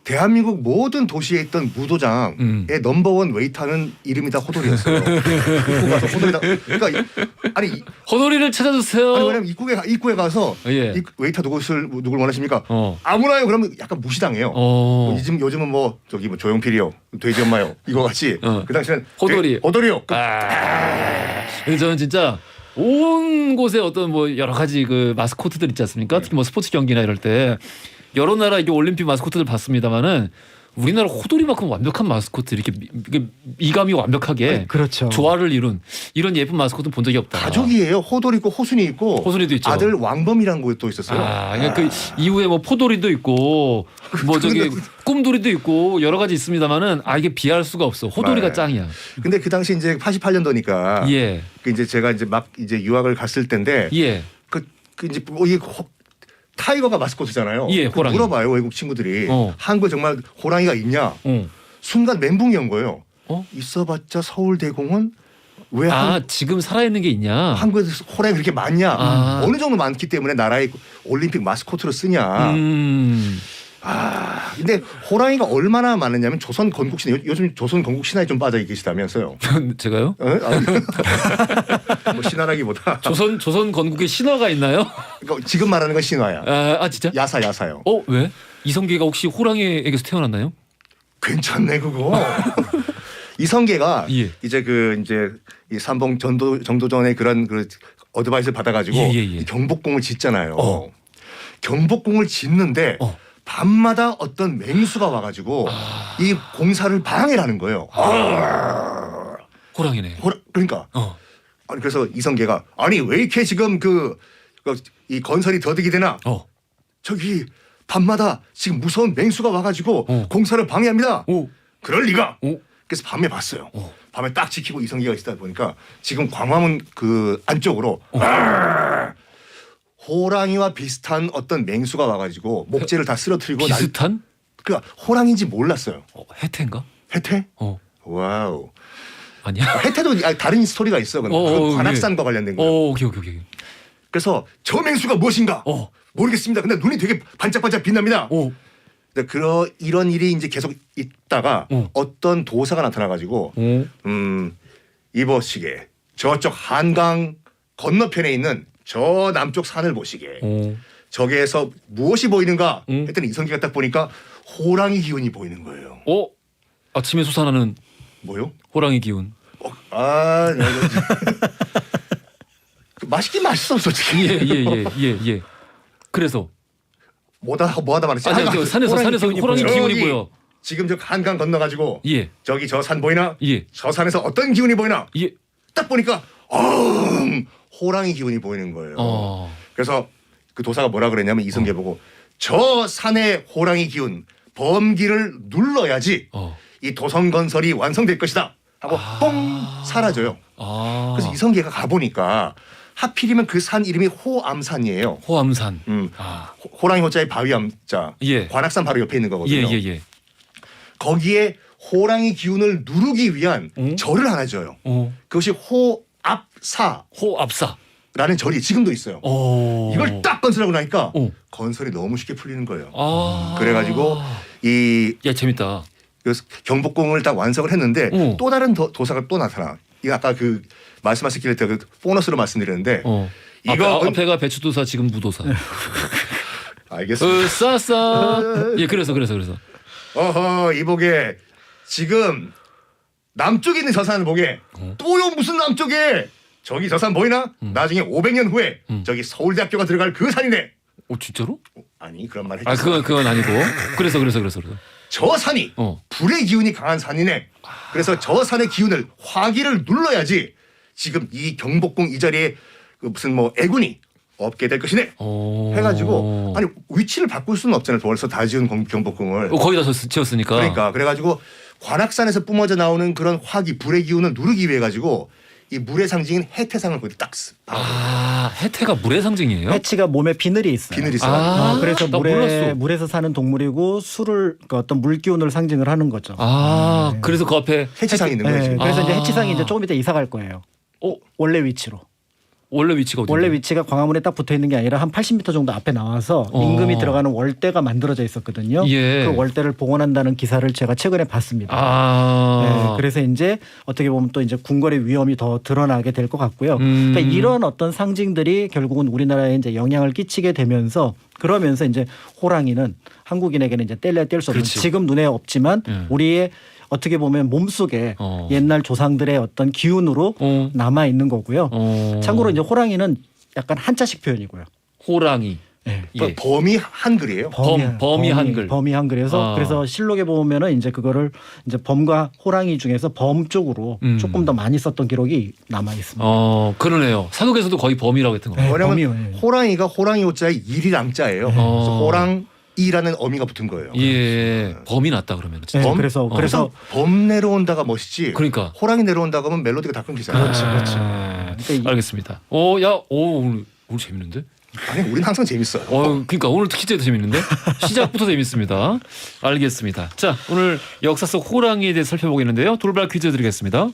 대한민국 모든 도시에 있던 무도장의 넘버원 웨이터는 이름이 다 호돌이였어요. 입구 가서 호돌이다. 그러니까 아니 호돌이를 찾아주세요. 아니 왜냐면 입구에 가서 웨이터 누굴 원하십니까? 아무나요. 그러면 약간 무시당해요. 요즘은 뭐 저기 뭐 조용필이요, 돼지 엄마요 이거 같이 그 당시에는 호돌이요. 근데 저는 진짜 온 곳에 어떤 뭐 여러 가지 그 마스코트들 있지 않습니까? 특히 뭐 스포츠 경기나 이럴 때. 여러 나라 이게 올림픽 마스코트들 봤습니다만은 우리나라 호돌이만큼 완벽한 마스코트 이렇게 미감이 완벽하게 그렇죠. 조화를 이룬 이런 예쁜 마스코트는 본 적이 없다. 가족이에요. 호돌이 있고 호순이 있고 호순이도 있죠. 아들 왕범이라는 것도 있었어요. 그러니까 그 이후에 뭐 포돌이도 있고 뭐 저기 꿈돌이도 있고 여러 가지 있습니다만은 이게 비할 수가 없어. 호돌이가 맞아요. 짱이야. 근데 그 당시 이제 88년도니까 예. 그 이제 제가 이제 막 이제 유학을 갔을 때인데 예. 그 이제 뭐 이 타이거가 마스코트잖아요. 예, 그 호랑이. 물어봐요 외국 친구들이 한국에 정말 호랑이가 있냐? 어. 순간 멘붕이 온 거예요. 어? 있어봤자 서울대공원 왜 지금 살아있는 게 있냐? 한국에서 호랑이 그렇게 많냐? 어느 정도 많기 때문에 나라의 올림픽 마스코트로 쓰냐? 근데 호랑이가 얼마나 많으냐면 조선 건국 신화 요즘 조선 건국 신화에 좀 빠져 계시다면서요? 제가요? 뭐 신화라기보다 조선 건국에 신화가 있나요? 그러니까 지금 말하는 건 신화야. 진짜? 야사요. 왜? 이성계가 혹시 호랑이에게서 태어났나요? 괜찮네 그거. 이성계가 예. 이제 이 삼봉 정도전의 그런 그 어드바이스를 받아가지고 이 경복궁을 짓잖아요. 경복궁을 짓는데 밤마다 어떤 맹수가 와가지고 이 공사를 방해를 하는 거예요. 호랑이네. 그러니까. 아니 그래서 이성계가 아니 왜 이렇게 지금 이 건설이 더디게 되나? 저기 밤마다 지금 무서운 맹수가 와가지고 공사를 방해합니다. 그럴 리가. 그래서 밤에 봤어요. 밤에 딱 지키고 이성계가 있다 보니까 지금 광화문 그 안쪽으로 호랑이와 비슷한 어떤 맹수가 와가지고 목재를 다 쓰러뜨리고 비슷한? 그러니까 호랑이인지 몰랐어요. 해태인가? 해태? 와우. 아니야. 해태도 다른 스토리가 있어. 근데 그 관악산과 관련된 거예요. 오케이. 그래서 저 맹수가 무엇인가? 모르겠습니다. 근데 눈이 되게 반짝반짝 빛납니다. 이런 일이 이제 계속 있다가 어떤 도사가 나타나가지고 이보시게 저쪽 한강 건너편에 있는 저 남쪽 산을 보시게 저기에서 무엇이 보이는가 했더니 이성계가 딱 보니까 호랑이 기운이 보이는 거예요. 아침에 솟아나는 뭐요? 호랑이 기운. 맛있긴 맛있어 솔직히. 예. 그래서 뭐하다 말했지? 산에서 호랑이 기운이 보여. 지금 저 한강 건너가지고 저기 저 산 보이나? 예. 저 산에서 어떤 기운이 보이나? 예. 딱 보니까 호랑이 기운이 보이는 거예요. 그래서 그 도사가 뭐라 그랬냐면 이성계 보고 저 산의 호랑이 기운 범기를 눌러야지 이 도성 건설이 완성될 것이다 하고 뻥 사라져요. 그래서 이성계가 가보니까 하필이면 그 산 이름이 호암산이에요. 호암산. 호랑이 호자에 바위암자. 관악산 바로 옆에 있는 거거든요. 거기에 호랑이 기운을 누르기 위한 절을 하나 줘요. 그것이 호압사라는 절이 지금도 있어요. 이걸 딱 건설하고 나니까 건설이 너무 쉽게 풀리는 거예요. 그래가지고 재밌다. 경복궁을 딱 완성을 했는데 또 다른 도사가 또 나타나. 이 아까 그 말씀하셨길래 그 보너스로 말씀드렸는데 이거 앞에가 배추도사 지금 무도사. 알겠습니다. 싸싸. 그래서. 어허 이보게 지금 남쪽에 있는 저 산을 보게 또요 무슨 남쪽에 저기 저 산 보이나? 나중에 500년 후에 저기 서울대학교가 들어갈 그 산이네. 진짜로? 아니 그런 말 해주세요. 그건 아니고. 그래서. 저 산이 불의 기운이 강한 산이네. 그래서 저 산의 기운을 화기를 눌러야지 지금 이 경복궁 이 자리에 무슨 뭐 애군이 없게 될 것이네. 해가지고 아니 위치를 바꿀 수는 없잖아요. 벌써 다 지은 경복궁을 거의 다 지었으니까. 그러니까 그래가지고 관악산에서 뿜어져 나오는 그런 화기 불의 기운을 누르기 위해 가지고 이 물의 상징인 해태상을 거기 딱. 해태가 물의 상징이에요? 해치가 몸에 비늘이 있어요. 비늘이 있어요. 그래서 물에서 사는 동물이고 그러니까 어떤 물 기운을 상징을 하는 거죠. 그래서 그 앞에 해치상이 있는 거예요. 그래서 이제 해치상이 이제 조금 이따 이사 갈 거예요. 원래 위치로. 원래 위치가 어디예요? 원래 위치가 광화문에 딱 붙어 있는 게 아니라 한 80m 정도 앞에 나와서 임금이 들어가는 월대가 만들어져 있었거든요. 그 월대를 복원한다는 기사를 제가 최근에 봤습니다. 그래서 이제 어떻게 보면 또 이제 궁궐의 위험이 더 드러나게 될 것 같고요. 그러니까 이런 어떤 상징들이 결국은 우리나라에 이제 영향을 끼치게 되면서 그러면서 이제 호랑이는 한국인에게는 이제 뗄래야 뗄 수 없는 지금 눈에 없지만 우리의 어떻게 보면 몸속에 옛날 조상들의 어떤 기운으로 남아 있는 거고요. 참고로 이제 호랑이는 약간 한자식 표현이고요. 호랑이. 예. 범위 한글이에요. 범위 한글. 범위 한글에서 그래서 실록에 보면은 이제 그거를 이제 범과 호랑이 중에서 범 쪽으로 조금 더 많이 썼던 기록이 남아 있습니다. 그러네요. 사극에서도 거의 범이라고 했던 거예요. 왜냐면 호랑이가 호랑이 호자에 일이랑자예요. 그래서 호랑이라는 어미가 붙은 거예요. 예. 범이 낫다 그러면. 네, 그래서 범 내려온다가 멋있지. 그러니까 호랑이 내려온다가 하면 멜로디가 다 끊기잖아요. 그렇죠. 그러니까 알겠습니다. 오늘 재밌는데? 아니 우리는 항상 재밌어요. 그러니까 오늘 특히 더 재밌는데 시작부터 재밌습니다. 알겠습니다. 자, 오늘 역사 속 호랑이에 대해 살펴보겠는데요. 돌발 퀴즈 드리겠습니다.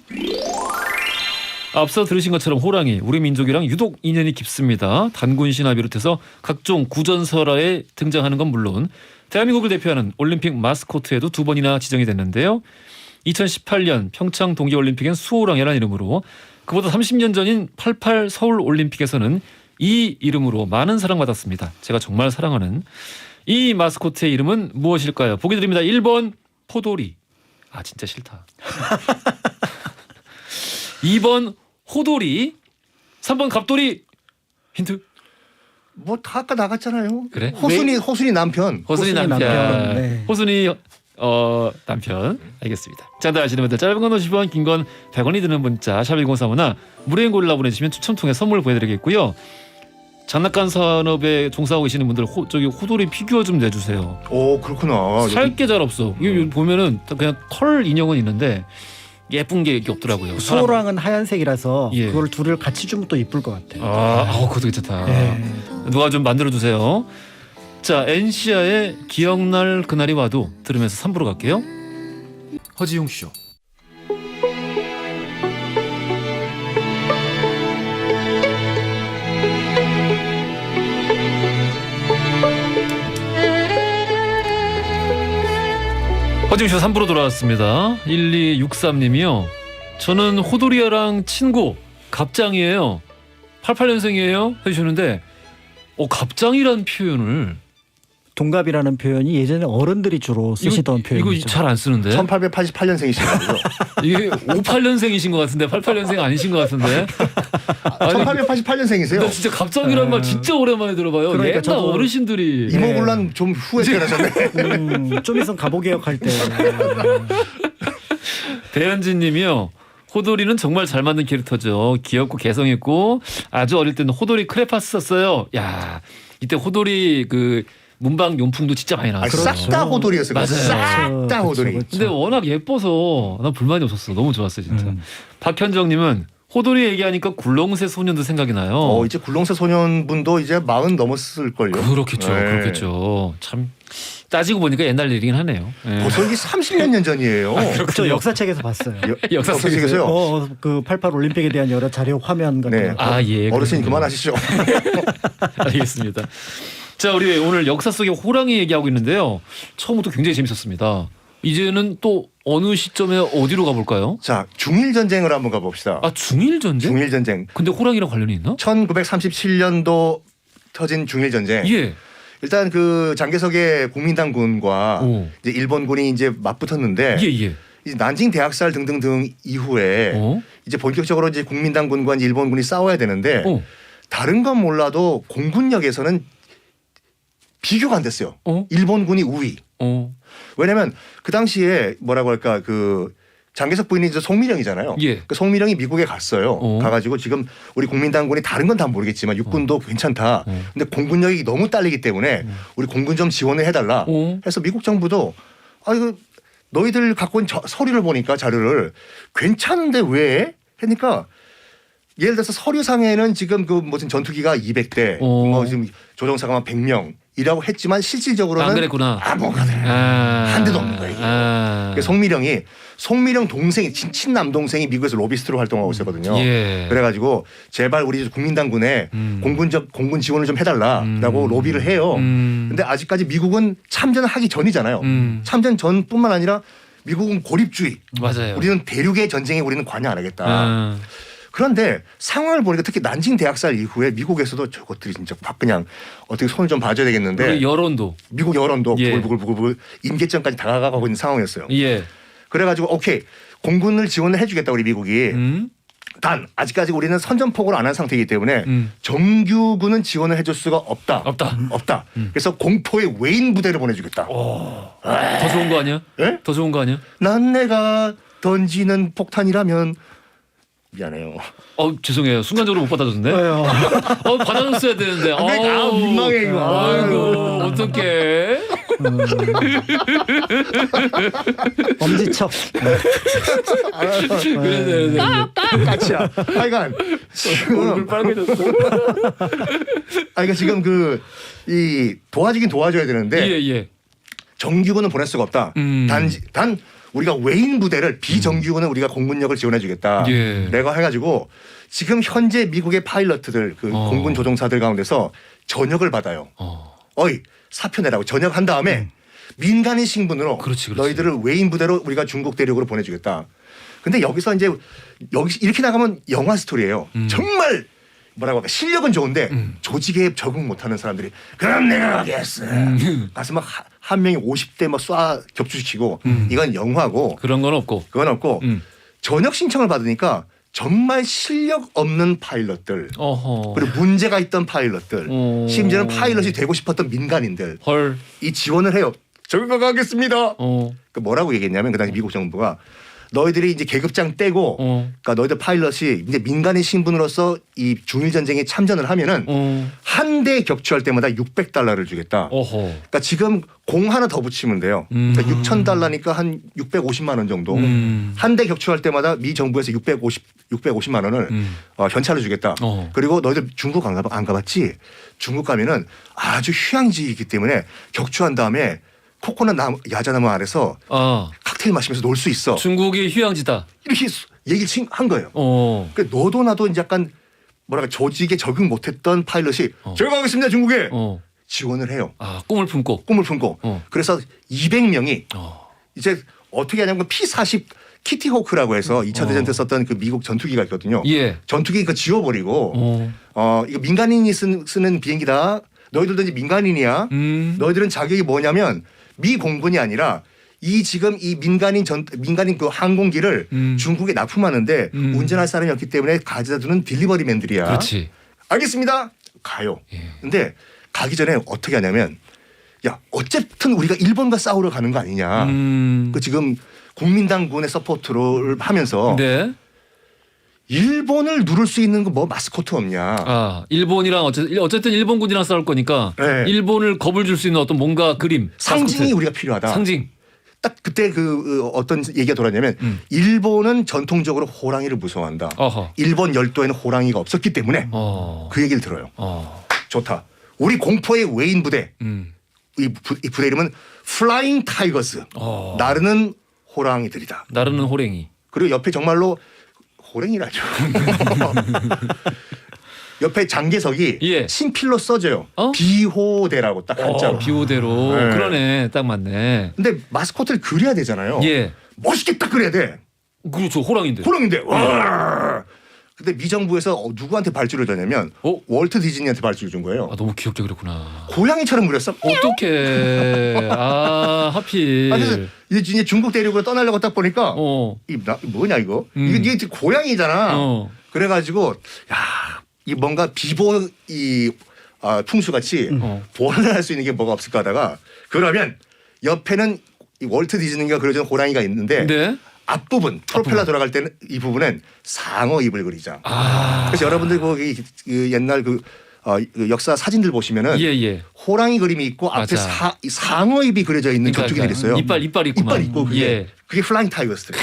앞서 들으신 것처럼 호랑이 우리 민족이랑 유독 인연이 깊습니다. 단군 신화 비롯해서 각종 구전설화에 등장하는 건 물론 대한민국을 대표하는 올림픽 마스코트에도 2번이나 지정이 됐는데요. 2018년 평창 동계올림픽엔 수호랑이라는 이름으로 그보다 30년 전인 88 서울올림픽에서는 이 이름으로 많은 사랑받았습니다. 제가 정말 사랑하는 이 마스코트의 이름은 무엇일까요? 보기 드립니다. 1번 포도리. 진짜 싫다. 2번 호돌이. 3번 갑돌이. 힌트. 뭐 다 아까 나갔잖아요. 그래? 호순이 남편. 호순이 남편. 네. 호순이 남편. 알겠습니다. 정답 아시는 분들 짧은 건 50원, 긴 건 100원이 드는 문자 샵 1035나 무료인 골라 보내주시면 추첨 통해 선물 보내드리겠고요. 장난감 산업에 종사하고 계시는 분들 호돌이 피규어 좀 내주세요. 오 그렇구나. 살 게 잘 없어. 이거 보면은 그냥 털 인형은 있는데 예쁜 게 없더라고요. 수호랑은 하얀색이라서 예. 그걸 둘을 같이 주면 또 이쁠 것 같아요. 그것도 괜찮다. 네. 누가 좀 만들어 주세요. 자, 엔시아의 기억날 그날이 와도 들으면서 3부로 갈게요. 허지용 쇼. 허지용 쇼 3부로 돌아왔습니다. 1263님이요. 저는 호돌이랑 친구 갑장이에요. 88년생이에요. 해주시는데 갑장이라는 표현을 동갑이라는 표현이 예전에 어른들이 주로 쓰시던 표현이죠. 이거 잘 안 쓰는데. 1888년생이시라고요. 이게 58년생이신 것 같은데 88년생 아니신 것 같은데. 1888년생이세요. 나 진짜 갑장이란 말 진짜 오랜만에 들어봐요. 그러니까 옛날 저도 어르신들이. 이모군란 좀 후에 태어나셨네. 좀 있으면 가보개혁 할 때. 배현진님이요. 호돌이는 정말 잘 만든 캐릭터죠. 귀엽고 개성 있고 아주 어릴 때는 호돌이 크레파스 썼어요. 야, 이때 호돌이 그 문방 용품도 진짜 많이 나왔어요. 싹 다 호돌이였어요. 맞아요. 싹 다 호돌이. 근데 워낙 예뻐서 난 불만이 없었어. 너무 좋았어요, 진짜. 박현정님은 호돌이 얘기하니까 굴렁쇠 소년도 생각이 나요. 이제 굴렁쇠 소년분도 이제 40 넘었을 걸요. 그렇겠죠, 네. 그렇겠죠. 참 따지고 보니까 옛날 일이긴 하네요. 네. 벌써 이게 30몇 년 전이에요. 저 역사책에서 봤어요. 역사책에서요? 그 88 올림픽에 대한 여러 자료 화면 같은 거. 예. 어르신 그만하시죠. 알겠습니다. 자, 우리 오늘 역사 속의 호랑이 얘기하고 있는데요. 처음부터 굉장히 재밌었습니다. 이제는 또 어느 시점에 어디로 가볼까요? 자, 중일 전쟁을 한번 가봅시다. 중일 전쟁? 중일 전쟁. 근데 호랑이랑 관련이 있나? 1937년도 터진 중일 전쟁. 예. 일단 그 장개석의 국민당군과 이제 일본군이 이제 맞붙었는데 예. 이 난징 대학살 등등등 이후에 이제 본격적으로 이제 국민당군과 이제 일본군이 싸워야 되는데 다른 건 몰라도 공군력에서는 비교가 안 됐어요. 일본군이 우위. 왜냐하면 그 당시에 뭐라고 할까 그 장개석 부인이 이제 송미령이잖아요. 예. 그 송미령이 미국에 갔어요. 가가지고 지금 우리 국민당군이 다른 건 다 모르겠지만 육군도 괜찮다. 근데 공군력이 너무 딸리기 때문에 우리 공군 좀 지원을 해달라. 해서 미국 정부도 이거 너희들 갖고 온 서류를 보니까 자료를 괜찮은데 왜? 하니까 예를 들어서 서류상에는 지금 그 무슨 전투기가 200대, 뭐 지금 조종사가 100명이라고 했지만 실질적으로는 안 그랬구나. 뭐가 한 대도 없는 거예요. 송미령 동생이 친남 동생이 미국에서 로비스트로 활동하고 있었거든요. 예. 그래가지고 제발 우리 국민당군에 공군 지원을 좀 해달라라고 로비를 해요. 근데 아직까지 미국은 참전하기 전이잖아요. 참전 전뿐만 아니라 미국은 고립주의. 맞아요. 우리는 대륙의 전쟁에 우리는 관여 안 하겠다. 그런데 상황을 보니까 특히 난징 대학살 이후에 미국에서도 저것들이 진짜 그냥 어떻게 손을 좀 봐줘야 되겠는데 여론도 미국 여론도 부글부글 임계점까지 다가가고 있는 상황이었어요. 예. 그래가지고 오케이 공군을 지원을 해주겠다 우리 미국이. 단 아직까지 우리는 선전포고를 안 한 상태이기 때문에 정규군은 지원을 해줄 수가 없다. 그래서 공포의 외인 부대를 보내주겠다. 더 좋은 거 아니야? 예? 더 좋은 거 아니야? 난 내가 던지는 폭탄이라면 미안해요. 죄송해요. 순간적으로 못 받아줬네. 받아줬어야 되는데. 민망해 이거. 아이고 어떡해. 엄지척. 그래. 까치야. 하여간 얼굴 빨개졌어. 그러니까 지금 이 도와주긴 도와줘야 되는데 예. 정규군은 보낼 수가 없다. 단 우리가 외인 부대를 비정규군은 우리가 공군력을 지원해주겠다. 예. 내가 해가지고 지금 현재 미국의 파일럿들 공군 조종사들 가운데서 전역을 받아요. 사표 내라고 전역한 다음에 민간인 신분으로 그렇지. 너희들을 외인 부대로 우리가 중국 대륙으로 보내주겠다. 근데 여기서 이제 이렇게 나가면 영화 스토리예요. 정말 뭐라고 할까 실력은 좋은데 조직에 적응 못하는 사람들이 그럼 내가 가겠어. 가서 막 한 명이 50대 막 쏴 격추시키고 이건 영화고 그런 건 없고. 그건 없고 전역 신청을 받으니까 정말 실력 없는 파일럿들 그리고 문제가 있던 파일럿들 심지어는 파일럿이 되고 싶었던 민간인들 헐. 이 지원을 해요. 저기가 가겠습니다. 그 뭐라고 얘기했냐면 그 당시 미국 정부가 너희들이 이제 계급장 떼고 그러니까 너희들 파일럿이 이제 민간인 신분으로서 이 중일 전쟁에 참전을 하면은 한 대 격추할 때마다 $600를 주겠다. 그러니까 지금 공 하나 더 붙이면 돼요. 그러니까 $6,000니까 한 650만 원 정도. 한 대 격추할 때마다 미 정부에서 650만 원을 현찰을 주겠다. 그리고 너희들 중국 안 가봤지? 중국 가면은 아주 휴양지이기 때문에 격추한 다음에 코코넛 야자나무 아래서 칵테일 마시면서 놀 수 있어. 중국이 휴양지다. 이렇게 얘기를 한 거예요. 그러니까 너도 나도 이제 약간 뭐랄까 조직에 적응 못했던 파일럿이 제가 가겠습니다 중국에 지원을 해요. 꿈을 품고. 그래서 200명이 이제 어떻게 하냐면 P-40 키티호크라고 해서 2차 대전 때 썼던 그 미국 전투기가 있거든요. 예. 전투기 그 지워버리고 이거 민간인이 쓰는 비행기다. 너희들도 이제 민간인이야. 너희들은 자격이 뭐냐면 미 공군이 아니라 지금 이 민간인 그 항공기를 중국에 납품하는데 운전할 사람이 없기 때문에 가져다 두는 딜리버리맨들이야. 그렇지. 알겠습니다. 가요. 예. 근데 가기 전에 어떻게 하냐면 야 어쨌든 우리가 일본과 싸우러 가는 거 아니냐. 그 지금 국민당군의 서포트를 하면서 네. 일본을 누를 수 있는 거 뭐 마스코트 없냐. 일본이랑 어쨌든 일본군이랑 싸울 거니까 네. 일본을 겁을 줄 수 있는 어떤 뭔가 그림. 상징이 마스코트. 우리가 필요하다. 상징. 딱 그때 어떤 얘기가 돌았냐면 일본은 전통적으로 호랑이를 무서워한다. 일본 열도에는 호랑이가 없었기 때문에 그 얘기를 들어요. 좋다. 우리 공포의 외인 부대. 이 부대 이름은 플라잉 타이거스. 나르는 호랑이들이다. 나르는 호랭이. 그리고 옆에 정말로 호랭이라죠. 옆에 장계석이 예. 친필로 써져요. 비호대라고 딱 한자로. 비호대로. 네. 그러네. 딱 맞네. 근데 마스코트를 그려야 되잖아요. 예. 멋있게 딱 그려야 돼. 그렇죠. 호랑인데. 호랑인데. 와. 근데 미 정부에서 누구한테 발주를 줬냐면 월트 디즈니한테 발주를 준 거예요. 너무 귀엽게 그렸구나. 고양이처럼 그렸어. 어떡해. 하필. 그래서 이제 중국 대륙으로 떠나려고 딱 보니까 뭐냐 이거? 이게 고양이잖아. 그래가지고 이 뭔가 비보 풍수같이 보완을 할 수 있는 게 뭐가 없을까 하다가 그러면 옆에는 이 월트 디즈니가 그려준 호랑이가 있는데 네. 앞부분 프로펠러 돌아갈 때는 이 부분은 상어 입을 그리자. 그래서 여러분들 거기 그 옛날 그 역사 사진들 보시면은 호랑이 그림이 있고 앞에 상어 입이 그려져 있는 격투기들이 있어요. 이빨 있구만. 이빨 있고 그게 플라잉 타이거스들.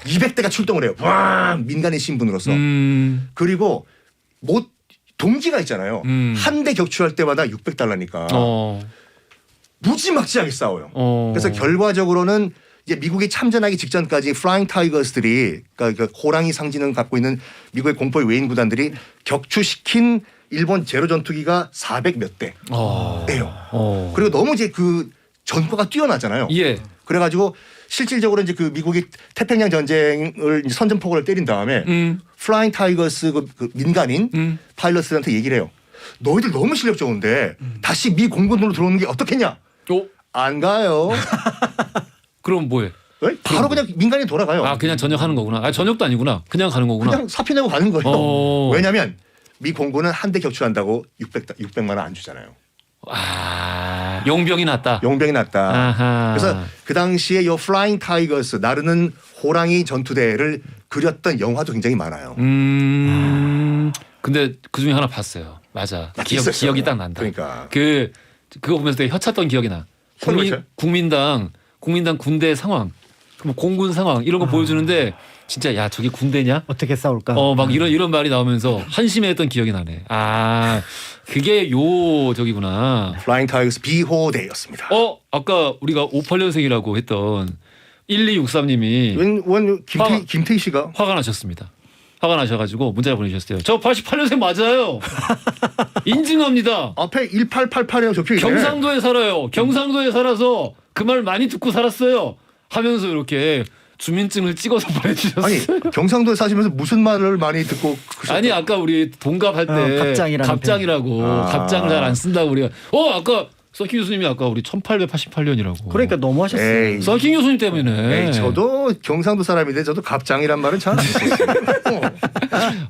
200대가 출동을 해요. 와 민간인 신분으로서. 그리고 동기가 있잖아요. 한 대 격추할 때마다 $600니까 무지막지하게 싸워요. 그래서 결과적으로는 이제 미국이 참전하기 직전까지 플라잉 타이거스들이 그러니까 호랑이 상징을 갖고 있는 미국의 공포의 외인 구단들이 격추시킨 일본 제로 전투기가 400몇 대예요. 그리고 너무 이제 그 전과가 뛰어나잖아요. 그래가지고 실질적으로 이제 그 미국이 태평양 전쟁을 이제 선전포고를 때린 다음에 플라잉 타이거스 그 민간인 파일럿들한테 얘기를 해요. 너희들 너무 실력 좋은데 다시 미 공군으로 들어오는 게 어떻겠냐? 안 가요. 그럼 뭐해? 바로 그냥 민간인 돌아가요. 아 그냥 전역하는 거구나. 아 전역도 아니구나. 그냥 가는 거구나. 그냥 사표 내고 가는 거예요. 왜냐하면 미 공군은 한 대 격추한다고 600만 원 안 주잖아요. 아 용병이 났다. 용병이 났다. 아하. 그래서 그 당시에 이 플라잉 타이거스 나르는 호랑이 전투대를 그렸던 영화도 굉장히 많아요. 근데 그 중에 하나 봤어요. 맞아. 기억이 딱 난다. 그러니까 그거 보면서 되게 혀찼던 기억이 나. 국민당 군대 상황, 뭐 공군 상황 이런 거 보여주는데 진짜 야 저기 군대냐? 어떻게 싸울까? 막 이런 말이 나오면서 한심했던 기억이 나네. 아 그게 저기구나. 플라잉 타이거스 비호대였습니다. 아까 우리가 58년생이라고 했던 1263님이 김태희 씨가 화가 나셨습니다. 화가 나셔가지고 문자를 보내주셨어요. 저 88년생 맞아요. 인증합니다. 앞에 1888이라고 적혀있네. 경상도에 살아요. 경상도에 살아서 그 말 많이 듣고 살았어요. 하면서 이렇게 주민증을 찍어서 보내주셨어요. 아니 경상도에 사시면서 무슨 말을 많이 듣고 아니 아까 우리 동갑할 때 갑장이라고 갑장을 잘 안 쓴다고 우리가 아까 서킹 교수님이 아까 우리 1888년이라고. 그러니까 너무하셨어요. 서킹 교수님 때문에. 저도 경상도 사람인데 저도 갑장이란 말은 잘 안 썼어요.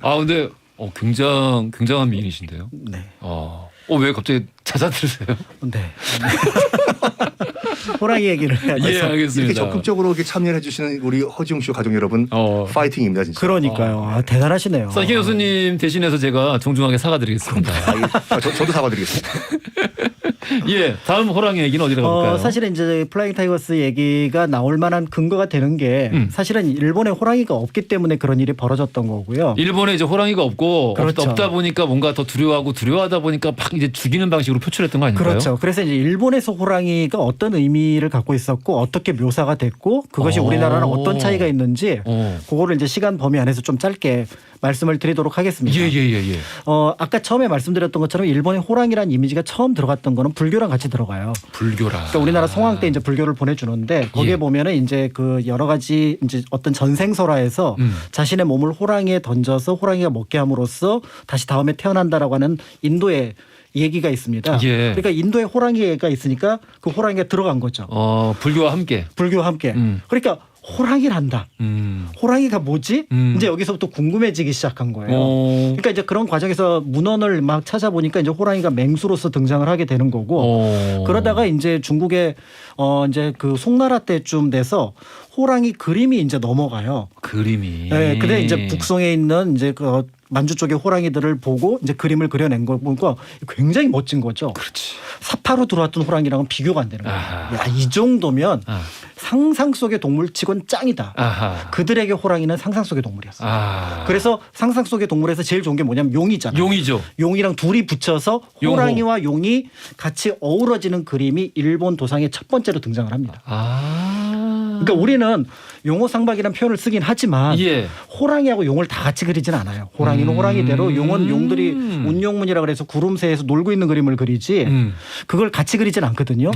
아 근데 굉장한 미인이신데요. 네. 왜 갑자기 잦아들으세요? 네. 호랑이 얘기를 해야 돼서. 예, 알겠습니다. 이렇게 적극적으로 이렇게 참여해 주시는 우리 허지웅 씨 가족 여러분 파이팅입니다 진짜. 그러니까요. 대단하시네요. 서킹 교수님 대신해서 제가 정중하게 사과드리겠습니다. 저도 사과드리겠습니다. 예, 다음 호랑이 얘기는 어디로 가볼까요? 사실은 이제 플라잉 타이거스 얘기가 나올 만한 근거가 되는 게 사실은 일본에 호랑이가 없기 때문에 그런 일이 벌어졌던 거고요. 일본에 이제 호랑이가 없고 그렇죠. 없다 보니까 뭔가 더 두려워하다 보니까 막 이제 죽이는 방식으로 표출했던 거 아닌가요? 그렇죠. 그래서 이제 일본에서 호랑이가 어떤 의미를 갖고 있었고 어떻게 묘사가 됐고 그것이 우리나라랑 어떤 차이가 있는지 그거를 이제 시간 범위 안에서 좀 짧게 말씀을 드리도록 하겠습니다. 예. 아까 처음에 말씀드렸던 것처럼 일본의 호랑이라는 이미지가 처음 들어갔던 거는 불교랑 같이 들어가요. 불교라. 그러니까 우리나라 성황 때 이제 불교를 보내주는데 거기에 보면은 이제 그 여러 가지 이제 어떤 전생설화에서 자신의 몸을 호랑이에 던져서 호랑이가 먹게 함으로써 다시 다음에 태어난다라고 하는 인도의 얘기가 있습니다. 예. 그러니까 인도에 호랑이가 있으니까 그 호랑이가 들어간 거죠. 불교와 함께. 불교와 함께. 그러니까 호랑이란다. 호랑이가 뭐지? 이제 여기서부터 궁금해지기 시작한 거예요. 그러니까 이제 그런 과정에서 문헌을 막 찾아보니까 이제 호랑이가 맹수로서 등장을 하게 되는 거고 그러다가 이제 중국에 이제 그 송나라 때쯤 돼서 호랑이 그림이 이제 넘어가요. 그림이. 네, 근데 이제 북송에 있는 이제 그 만주 쪽의 호랑이들을 보고 이제 그림을 그려낸 거 보니까 굉장히 멋진 거죠. 그렇지. 사파로 들어왔던 호랑이랑은 비교가 안 되는 거예요. 야, 이 정도면 상상 속의 동물치곤 짱이다. 그들에게 호랑이는 상상 속의 동물이었어요. 그래서 상상 속의 동물에서 제일 좋은 게 뭐냐면 용이잖아요. 용이죠. 용이랑 둘이 붙여서 호랑이와 용이 같이 어우러지는 그림이 일본 도상의 첫 번째로 등장을 합니다. 그러니까 우리는 용호상박이라는 표현을 쓰긴 하지만 호랑이하고 용을 다 같이 그리진 않아요. 호랑이는 호랑이대로 용은 용들이 운용문이라 그래서 구름새에서 놀고 있는 그림을 그리지 그걸 같이 그리진 않거든요.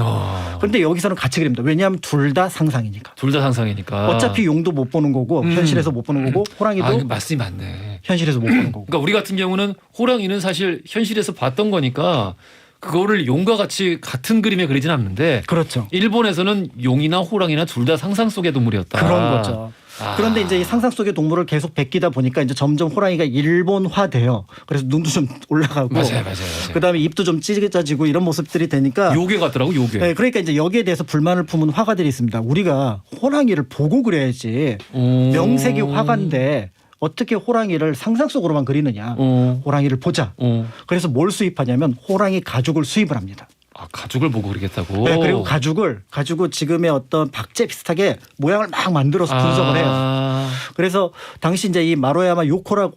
그런데 여기서는 같이 그립니다. 왜냐하면 둘 다 상상이니까. 둘 다 상상이니까. 어차피 용도 못 보는 거고 현실에서 못 보는 거고 호랑이도 말씀이 맞네. 현실에서 못 보는 거고. 그러니까 우리 같은 경우는 호랑이는 사실 현실에서 봤던 거니까 그거를 용과 같이 같은 그림에 그리진 않는데 그렇죠. 일본에서는 용이나 호랑이나 둘 다 상상 속의 동물이었다. 그런 거죠. 그런데 이제 이 상상 속의 동물을 계속 베끼다 보니까 이제 점점 호랑이가 일본화돼요. 그래서 눈도 좀 올라가고, 맞아요. 그다음에 입도 좀 찌그러지고 이런 모습들이 되니까 요괴 같더라고 요괴. 네, 그러니까 이제 여기에 대해서 불만을 품은 화가들이 있습니다. 우리가 호랑이를 보고 그려야지. 명색이 화가인데 어떻게 호랑이를 상상 속으로만 그리느냐. 호랑이를 보자. 그래서 뭘 수입하냐면 호랑이 가죽을 수입을 합니다. 가죽을 보고 그리겠다고. 네, 그리고 가죽을 지금의 어떤 박제 비슷하게 모양을 막 만들어서 분석을 해요. 그래서 당시 이제 이 마루야마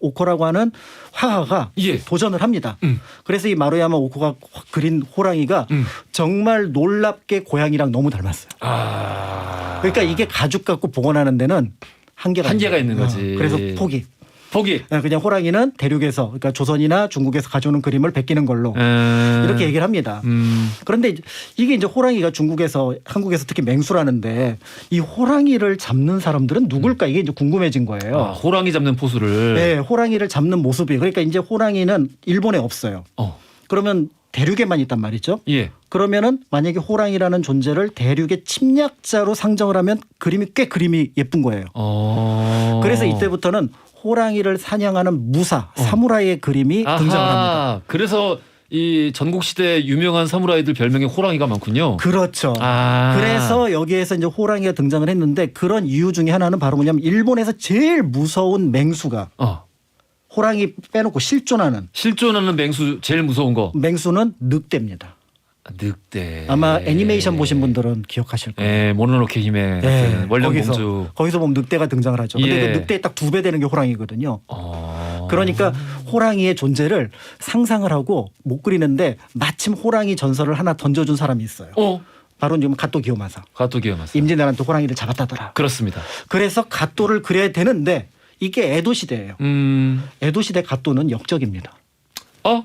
오코라고 하는 화가가 도전을 합니다. 그래서 이 마루야마 오코가 그린 호랑이가 정말 놀랍게 고양이랑 너무 닮았어요. 그러니까 이게 가죽 갖고 복원하는 데는 한계가 있는 거지. 그래서 포기. 그냥 호랑이는 대륙에서 그러니까 조선이나 중국에서 가져오는 그림을 베끼는 걸로 이렇게 얘기를 합니다. 그런데 이게 이제 호랑이가 한국에서 특히 맹수라는데 이 호랑이를 잡는 사람들은 누굴까 이게 이제 궁금해진 거예요. 호랑이 잡는 포수를. 네, 호랑이를 잡는 모습이 그러니까 이제 호랑이는 일본에 없어요. 그러면 대륙에만 있단 말이죠. 예. 그러면은 만약에 호랑이라는 존재를 대륙의 침략자로 상정을 하면 그림이 예쁜 거예요. 그래서 이때부터는 호랑이를 사냥하는 무사, 사무라이의 그림이 아하, 등장을 합니다. 그래서 이 전국 시대 유명한 사무라이들 별명에 호랑이가 많군요. 그렇죠. 그래서 여기에서 이제 호랑이가 등장을 했는데 그런 이유 중에 하나는 바로 뭐냐면 일본에서 제일 무서운 맹수가 호랑이 빼놓고 실존하는 맹수 제일 무서운 거. 맹수는 늑대입니다. 늑대. 아마 애니메이션 보신 분들은 기억하실 거예요. 예, 모노노케 힘의 네, 원령공주. 거기서 보면 늑대가 등장을 하죠. 근데 예. 그 늑대의 딱 2배 되는 게 호랑이거든요. 그러니까 호랑이의 존재를 상상을 하고 못 그리는데 마침 호랑이 전설을 하나 던져준 사람이 있어요. 바로 지금 갓도 기요마사. 임진왜란때 호랑이를 잡았다더라. 그렇습니다. 그래서 갓도를 그려야 되는데 이게 에도 시대예요. 에도 시대 갓도는 역적입니다.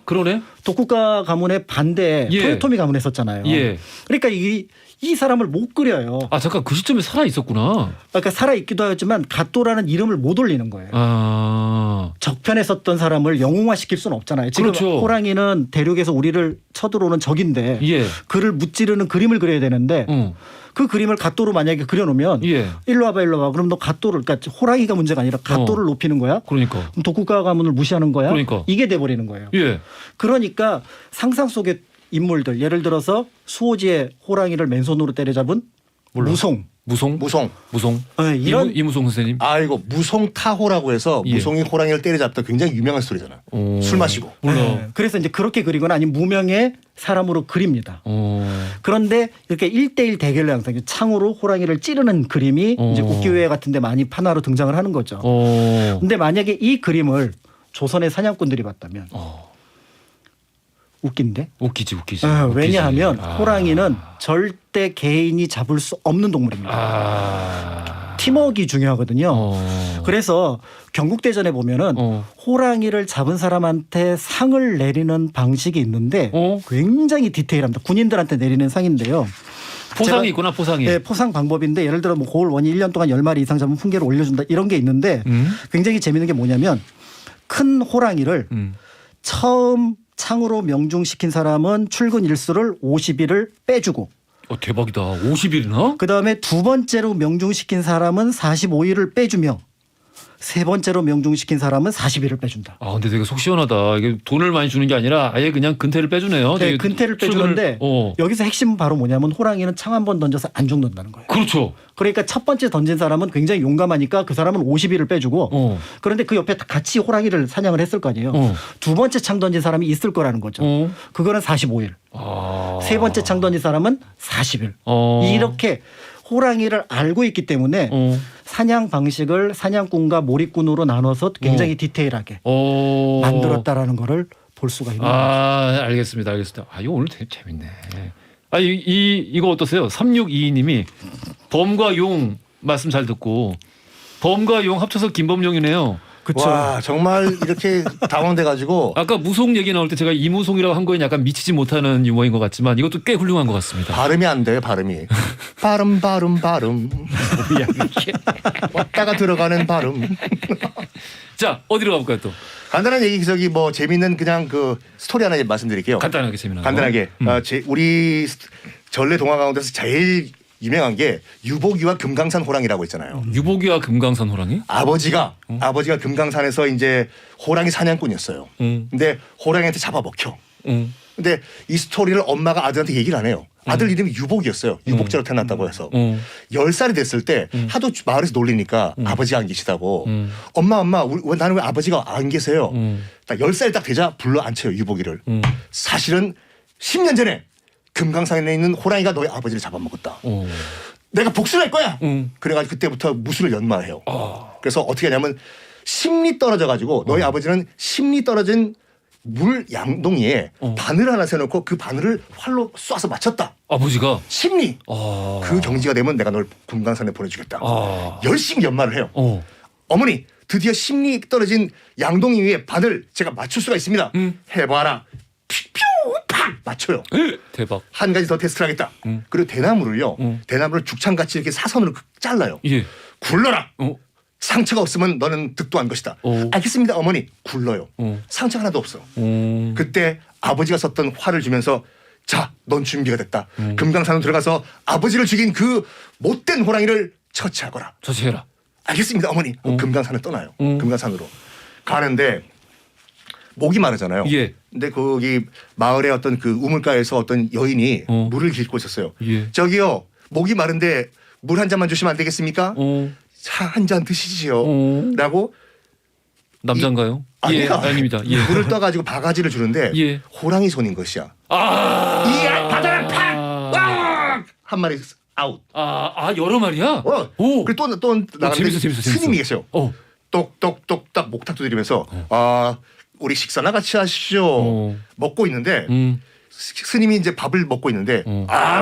그러네. 독국가 가문의 반대에 토요토미 가문에 했었잖아요. 예. 그러니까 이 사람을 못 그려요. 잠깐 그 시점에 살아 있었구나. 그러니까 살아 있기도 하지만 갓도라는 이름을 못 올리는 거예요. 적편에 썼던 사람을 영웅화시킬 수는 없잖아요. 지금 그렇죠. 호랑이는 대륙에서 우리를 쳐들어오는 적인데 그를 무찌르는 그림을 그려야 되는데 그 그림을 갓도로 만약에 그려놓으면 일로 와봐. 그럼 너 갓도를 그러니까 호랑이가 문제가 아니라 갓도를 높이는 거야. 그러니까. 그럼 독국가 가문을 무시하는 거야. 그러니까. 이게 돼버리는 거예요. 그러니까 상상 속의 인물들 예를 들어서 수호지의 호랑이를 맨손으로 때려잡은 무송. 이런 이무송 선생님. 이거 무송타호라고 해서 무송이 호랑이를 때려잡다 굉장히 유명한 스토리잖아. 술 마시고. 그래서 이제 그렇게 그리거나 아니면 무명의 사람으로 그립니다. 그런데 이렇게 1대1 대결로 항상 창으로 호랑이를 찌르는 그림이 이제 우기요에 같은 데 많이 판화로 등장을 하는 거죠. 근데 만약에 이 그림을 조선의 사냥꾼들이 봤다면 웃긴데? 웃기지. 왜냐하면 호랑이는 절대 개인이 잡을 수 없는 동물입니다. 팀워크가 중요하거든요. 그래서 경국대전에 보면은 호랑이를 잡은 사람한테 상을 내리는 방식이 있는데 굉장히 디테일합니다. 군인들한테 내리는 상인데요. 포상이 있구나, 포상이. 네, 포상 방법인데 예를 들어 뭐 고을 원이 1년 동안 10마리 이상 잡으면 훈계를 올려준다 이런 게 있는데 굉장히 재밌는 게 뭐냐면 큰 호랑이를 처음 창으로 명중시킨 사람은 출근 일수를 50일을 빼주고 대박이다. 50일이나? 그다음에 두 번째로 명중시킨 사람은 45일을 빼주며 세 번째로 명중시킨 사람은 40일을 빼준다. 근데 되게 속 시원하다. 이게 돈을 많이 주는 게 아니라 아예 그냥 근태를 빼주네요. 네, 근태를 빼주는데 여기서 핵심은 바로 뭐냐면 호랑이는 창 한 번 던져서 안 죽는다는 거예요. 그렇죠. 그러니까 첫 번째 던진 사람은 굉장히 용감하니까 그 사람은 50일을 빼주고 그런데 그 옆에 같이 호랑이를 사냥을 했을 거 아니에요. 두 번째 창 던진 사람이 있을 거라는 거죠. 그거는 45일. 세 번째 창 던진 사람은 40일. 이렇게 호랑이를 알고 있기 때문에 사냥 방식을 사냥꾼과 몰입꾼으로 나눠서 굉장히 디테일하게 만들었다라는 거를 볼 수가 있는 거죠. 알겠습니다. 이거 오늘 되게 재밌네. 이거 어떠세요? 3622님이 범과 용 말씀 잘 듣고 범과 용 합쳐서 김범용이네요. 그쵸. 와 정말 이렇게 당황돼가지고 아까 무송 얘기 나올 때 제가 이무송이라고 한 거에 약간 미치지 못하는 유머인 것 같지만 이것도 꽤 훌륭한 것 같습니다. 발음이 안 돼요. 발음 뭐야 이게. 왔다가 들어가는 발음. 자 어디로 가볼까요 또? 간단한 얘기 뭐 재밌는 그냥 그 스토리 하나 말씀드릴게요. 간단하게 재미난 거. 우리 전래 동화 가운데서 제일 유명한 게 유복이와 금강산 호랑이라고 있잖아요. 유복이와 금강산 호랑이? 아버지가 금강산에서 이제 호랑이 사냥꾼이었어요. 근데 호랑이한테 잡아먹혀. 근데 이 스토리를 엄마가 아들한테 얘기를 안 해요. 아들 이름이 유복이었어요. 유복자로 태어났다고 해서 10살이 됐을 때 하도 마을에서 놀리니까 아버지가 안 계시다고 엄마 나는 왜 아버지가 안 계세요. 딱 10살이 딱 되자 불러 앉혀요. 유복이를. 사실은 10년 전에 금강산에 있는 호랑이가 너희 아버지를 잡아먹었다. 내가 복수를 할 거야. 그래가지고 그때부터 무술을 연마해요. 그래서 어떻게 하냐면 심리 떨어져가지고 너희 아버지는 심리 떨어진 물 양동이에 바늘 하나 세워놓고 그 바늘을 활로 쏴서 맞췄다. 아버지가? 심리. 그 경지가 되면 내가 널 금강산에 보내주겠다. 열심히 연마를 해요. 어머니 드디어 심리 떨어진 양동이 위에 바늘 제가 맞출 수가 있습니다. 해봐라. 팍 맞춰요. 대박. 한 가지 더 테스트를 하겠다. 그리고 대나무를 죽창같이 이렇게 사선으로 잘라요. 굴러라. 상처가 없으면 너는 득도한 것이다. 알겠습니다 어머니. 굴러요. 상처 하나도 없어. 그때 아버지가 썼던 화를 주면서 자, 넌 준비가 됐다. 금강산으로 들어가서 아버지를 죽인 그 못된 호랑이를 처치하거라. 처치해라. 알겠습니다 어머니. 금강산을 떠나요. 금강산으로 가는데 목이 마르잖아요. 예. 근데 거기 마을의 어떤 그 우물가에서 어떤 여인이 물을 깃고 있었어요. 예. 저기요, 목이 마른데 물 한 잔만 주시면 안 되겠습니까? 차 한 잔 드시지요. 라고. 남잔가요? 예, 아닙니다. 예. 물을 떠가지고 바가지를 주는데 예. 호랑이 손인 것이야. 받아라 팍! 한 마리 아웃. 여러 마리야? 그리고 또 나가는데 재밌어. 스님이 계세요. 똑똑똑딱 목탁 두드리면서 우리 식사나 같이 하시죠. 먹고 있는데 스님이 이제 밥을 먹고 있는데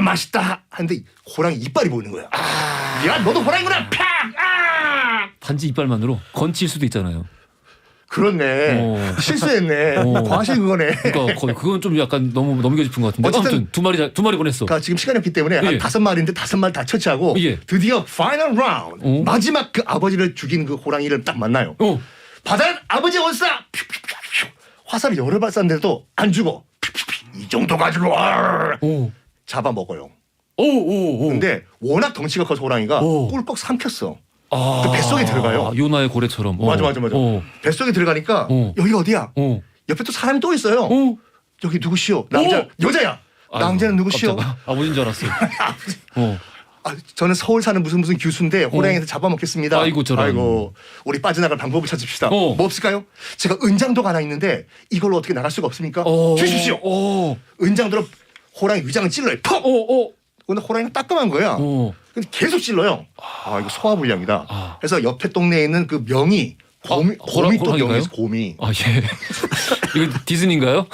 맛있다 하는데 호랑이 이빨이 보이는 거야. 야, 너도 호랑이구나. 팍! 단지 이빨만으로 건칠 수도 있잖아요. 그렇네. 실수했네. 과실 그거네. 그러니까 그건 좀 약간 너무 넘겨 짚은 것 같은데. 어쨌든 두 마리 보냈어. 그러니까 지금 시간이 없기 때문에 예. 한 5마리인데 5마리 다 처치하고 드디어 파이널 라운드 마지막 그 아버지를 죽인 그 호랑이를 딱 만나요. 바다는 아버지 원사 화살을 여러 발 쐈는데도 안 죽어. 이 정도 가지고 잡아먹어요. 근데 워낙 덩치가 커서 호랑이가 꿀꺽 삼켰어. 그 뱃속에 들어가요. 요나의 고래처럼. 맞아. 뱃속에 들어가니까 여기가 어디야? 옆에 또 사람이 또 있어요. 여기 누구시오? 여자야. 낭자는 누구시오? 깜짝아. 아버지인 줄 알았어요. 저는 서울 사는 무슨 교수인데 호랑이한테 잡아먹겠습니다. 아이고 저런. 아이고 우리 빠져나갈 방법을 찾읍시다. 뭐 없을까요? 제가 은장도가 하나 있는데 이걸로 어떻게 나갈 수가 없습니까? 주십시오. 은장도로 호랑이 위장을 찔러요. 퍽! 근데 호랑이가 따끔한 거야. 근데 계속 찔러요. 이거 소화불량이다. 그래서 옆에 동네에 있는 그 명이 곰이 또 명이 있어. 곰이. 예. 이거 디즈니인가요?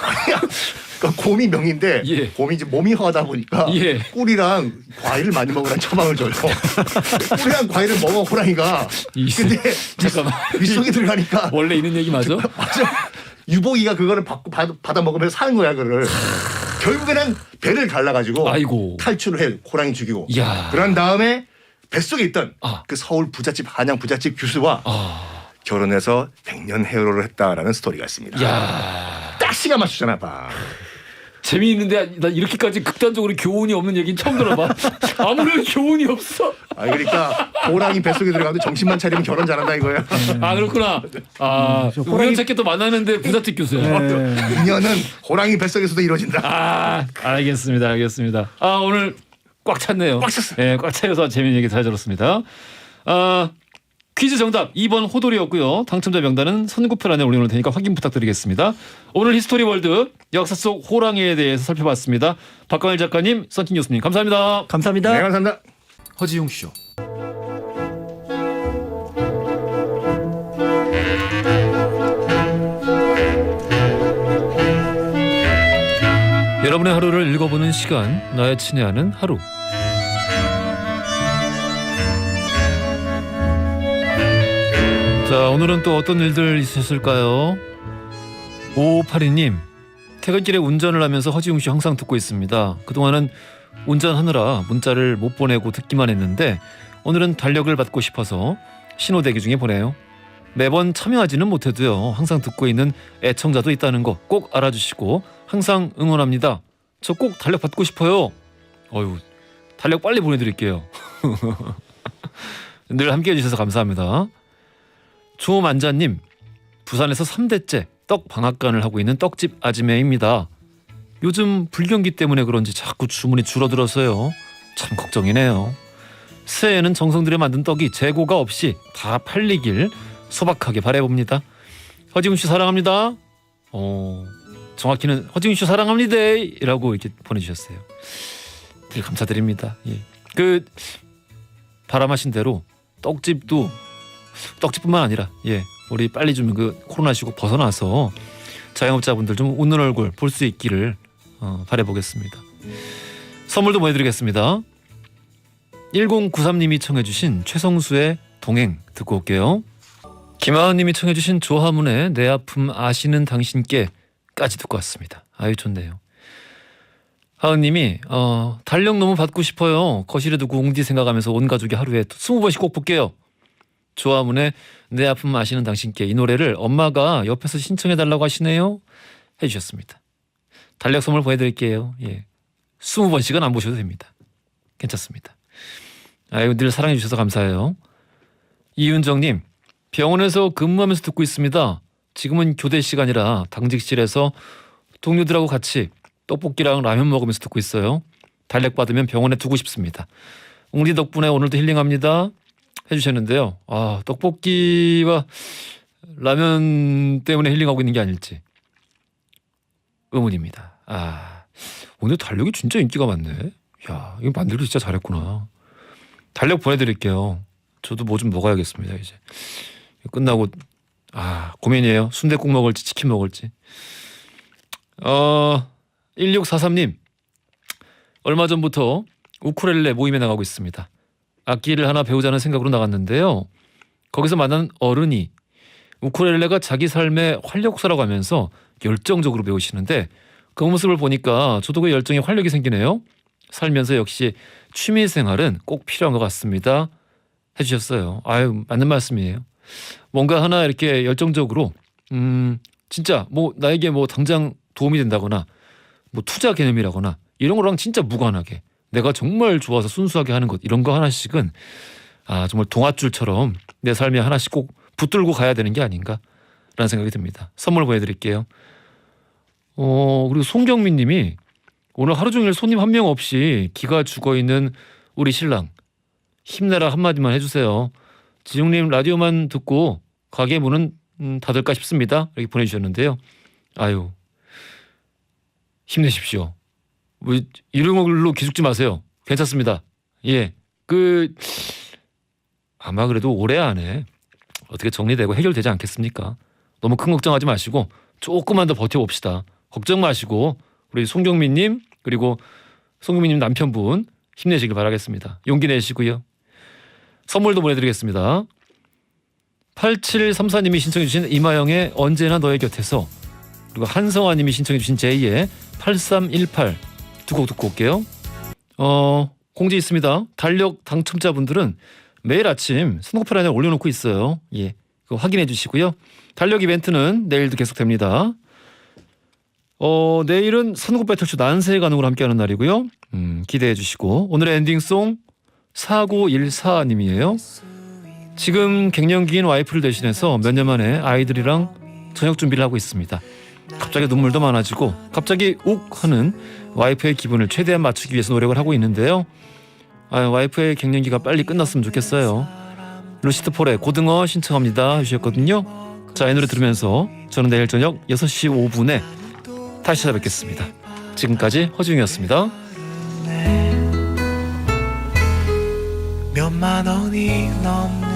그러니까 곰이 명인데 곰이 이제 몸이 허하다 보니까 꿀이랑 과일을 많이 먹으라는 처방을 줘요. 꿀이랑 과일을 먹어 호랑이가. 근데 잠깐만. 윗속에 들어가니까 원래 있는 얘기 맞아? 맞아. 유복이가 그거를 받아 먹으면서 사는 거야 그를. 결국에는 배를 갈라가지고 탈출을 해. 호랑이 죽이고. 그런 다음에 뱃속에 있던 그 서울 부잣집 한양 부잣집 교수와 결혼해서 100년 해로를 했다라는 스토리가 있습니다. 딱 시간 맞추잖아 봐. 재미있는데 나 이렇게까지 극단적으로 교훈이 없는 얘기는 처음 들어봐. 아무런 교훈이 없어. 그러니까 호랑이 뱃속에 들어가도 정신만 차리면 결혼 잘한다 이거야. 그렇구나. 우연찮게 또 만나는데 부잣집 교수야. 인연은 호랑이 뱃속에서도 이루어진다. 알겠습니다. 오늘 꽉 찼네요. 꽉 찼어. 꽉 차여서 재미있는 얘기 잘 들었습니다. 퀴즈 정답 2번 호돌이였고요. 당첨자 명단은 선구표란에 올려놓을 테니까 확인 부탁드리겠습니다. 오늘 히스토리 월드 역사 속 호랑이에 대해서 살펴봤습니다. 박광일 작가님, 썬틴 교수님 감사합니다. 감사합니다. 네, 감사합니다. 허지용 쇼. 여러분의 하루를 읽어보는 시간, 나의 친애하는 하루. 자, 오늘은 또 어떤 일들 있었을까요? 5582님, 퇴근길에 운전을 하면서 허지웅 씨 항상 듣고 있습니다. 그동안은 운전하느라 문자를 못 보내고 듣기만 했는데 오늘은 달력을 받고 싶어서 신호 대기 중에 보내요. 매번 참여하지는 못해도요, 항상 듣고 있는 애청자도 있다는 거 꼭 알아주시고 항상 응원합니다. 저 꼭 달력 받고 싶어요. 달력 빨리 보내드릴게요. 늘 함께해 주셔서 감사합니다. 조만자님, 부산에서 3대째 떡 방앗간을 하고 있는 떡집 아지매입니다. 요즘 불경기 때문에 그런지 자꾸 주문이 줄어들어서요. 참 걱정이네요. 새해에는 정성 들여 만든 떡이 재고가 없이 다 팔리길 소박하게 바라봅니다. 허지웅 씨 사랑합니다. 정확히는 허지웅 씨 사랑합니다 라고 이렇게 보내주셨어요. 늘 감사드립니다. 그 바람하신 대로 떡집뿐만 아니라 우리 빨리 좀 그 코로나19 벗어나서 자영업자분들 좀 웃는 얼굴 볼 수 있기를 바라보겠습니다. 선물도 보내드리겠습니다. 1093님이 청해주신 최성수의 동행 듣고 올게요. 김하은님이 청해주신 조화문의 내 아픔 아시는 당신께까지 듣고 왔습니다. 아유 좋네요. 하은님이 달력 너무 받고 싶어요. 거실에 두고 웅디 생각하면서 온 가족이 하루에 20번씩 꼭 볼게요. 조화문의 내 아픔 아시는 당신께 이 노래를 엄마가 옆에서 신청해달라고 하시네요. 해주셨습니다. 달력 선물 보내드릴게요. 예. 20번씩은 안 보셔도 됩니다. 괜찮습니다. 아유, 늘 사랑해 주셔서 감사해요. 이윤정님, 병원에서 근무하면서 듣고 있습니다. 지금은 교대 시간이라 당직실에서 동료들하고 같이 떡볶이랑 라면 먹으면서 듣고 있어요. 달력 받으면 병원에 두고 싶습니다. 웅리 덕분에 오늘도 힐링합니다. 해주셨는데요. 아, 떡볶이와 라면 때문에 힐링하고 있는 게 아닐지 의문입니다. 아, 오늘 달력이 진짜 인기가 많네. 야, 이거 만들기 진짜 잘했구나. 달력 보내드릴게요. 저도 뭐 좀 먹어야겠습니다. 이제 끝나고 고민이에요. 순댓국 먹을지 치킨 먹을지. 1643님, 얼마 전부터 우쿨렐레 모임에 나가고 있습니다. 악기를 하나 배우자는 생각으로 나갔는데요. 거기서 만난 어른이 우쿨렐레가 자기 삶의 활력소라고 하면서 열정적으로 배우시는데 그 모습을 보니까 저도 그 열정에 활력이 생기네요. 살면서 역시 취미생활은 꼭 필요한 것 같습니다. 해주셨어요. 아유, 맞는 말씀이에요. 뭔가 하나 이렇게 열정적으로 진짜 뭐 나에게 뭐 당장 도움이 된다거나 뭐 투자 개념이라거나 이런 거랑 진짜 무관하게 내가 정말 좋아서 순수하게 하는 것 이런 거 하나씩은 정말 동아줄처럼 내 삶에 하나씩 꼭 붙들고 가야 되는 게 아닌가라는 생각이 듭니다. 선물 보내드릴게요. 그리고 송경민 님이 오늘 하루 종일 손님 한 명 없이 기가 죽어있는 우리 신랑 힘내라 한마디만 해주세요. 지중님 라디오만 듣고 가게 문은 닫을까 싶습니다. 이렇게 보내주셨는데요. 아유, 힘내십시오. 뭐 이런 걸로 기죽지 마세요. 괜찮습니다. 예, 아마 그래도 올해 안에 어떻게 정리되고 해결되지 않겠습니까? 너무 큰 걱정하지 마시고 조금만 더 버텨봅시다. 걱정 마시고 우리 송경민님 그리고 송경민님 남편분 힘내시길 바라겠습니다. 용기 내시고요. 선물도 보내드리겠습니다. 8734님이 신청해 주신 이마영의 언제나 너의 곁에서, 그리고 한성아님이 신청해 주신 제이의 8318 두 곡 듣고 올게요. 공지 있습니다. 달력 당첨자분들은 매일 아침 선곡표 안에 올려놓고 있어요. 예, 그거 확인해 주시고요. 달력 이벤트는 내일도 계속됩니다. 내일은 선곡 배틀쇼 난세의 가능으로 함께하는 날이고요. 기대해 주시고, 오늘의 엔딩송 4914님이에요. 지금 갱년기인 와이프를 대신해서 몇 년 만에 아이들이랑 저녁 준비를 하고 있습니다. 갑자기 눈물도 많아지고 갑자기 욱 하는 와이프의 기분을 최대한 맞추기 위해서 노력을 하고 있는데요. 와이프의 갱년기가 빨리 끝났으면 좋겠어요. 루시드 폴의 고등어 신청합니다 해주셨거든요. 자, 이 노래 들으면서 저는 내일 저녁 6시 5분에 다시 찾아뵙겠습니다. 지금까지 허중이었습니다. 몇만 원이 넘는